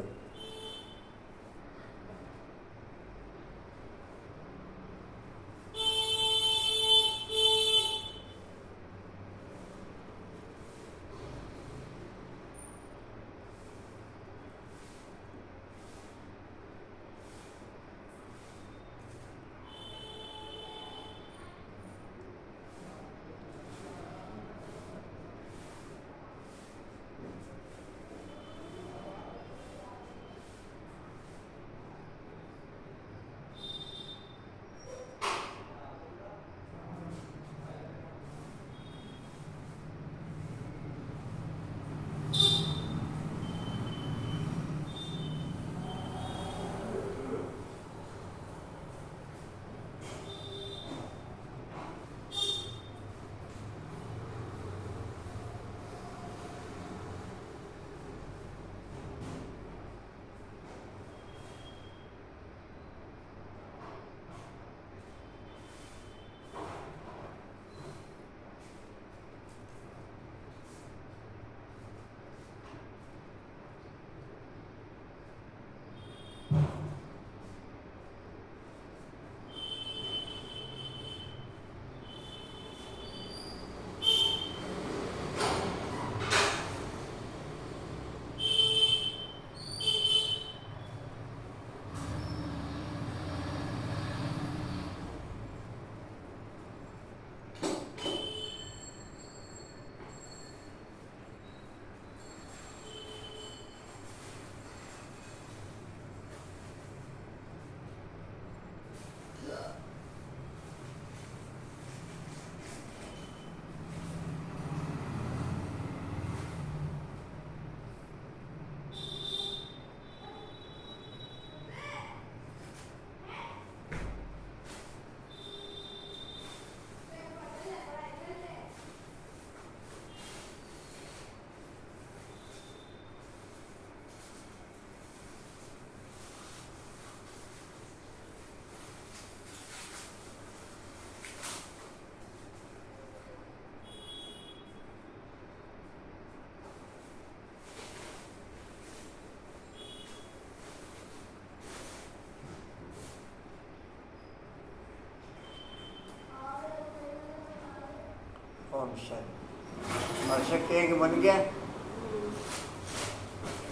ओम शांति। वर्षा केक बन गया,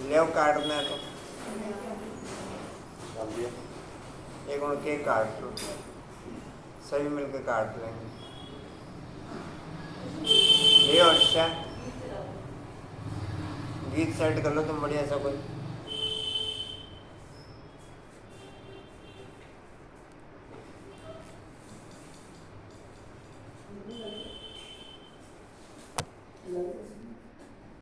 ले काटना है तो डाल दिया। एक और केक काट लो, सभी मिलकर काट लेंगे। ये वर्षा गीत सेट कर लो तुम बढ़िया सा कोई।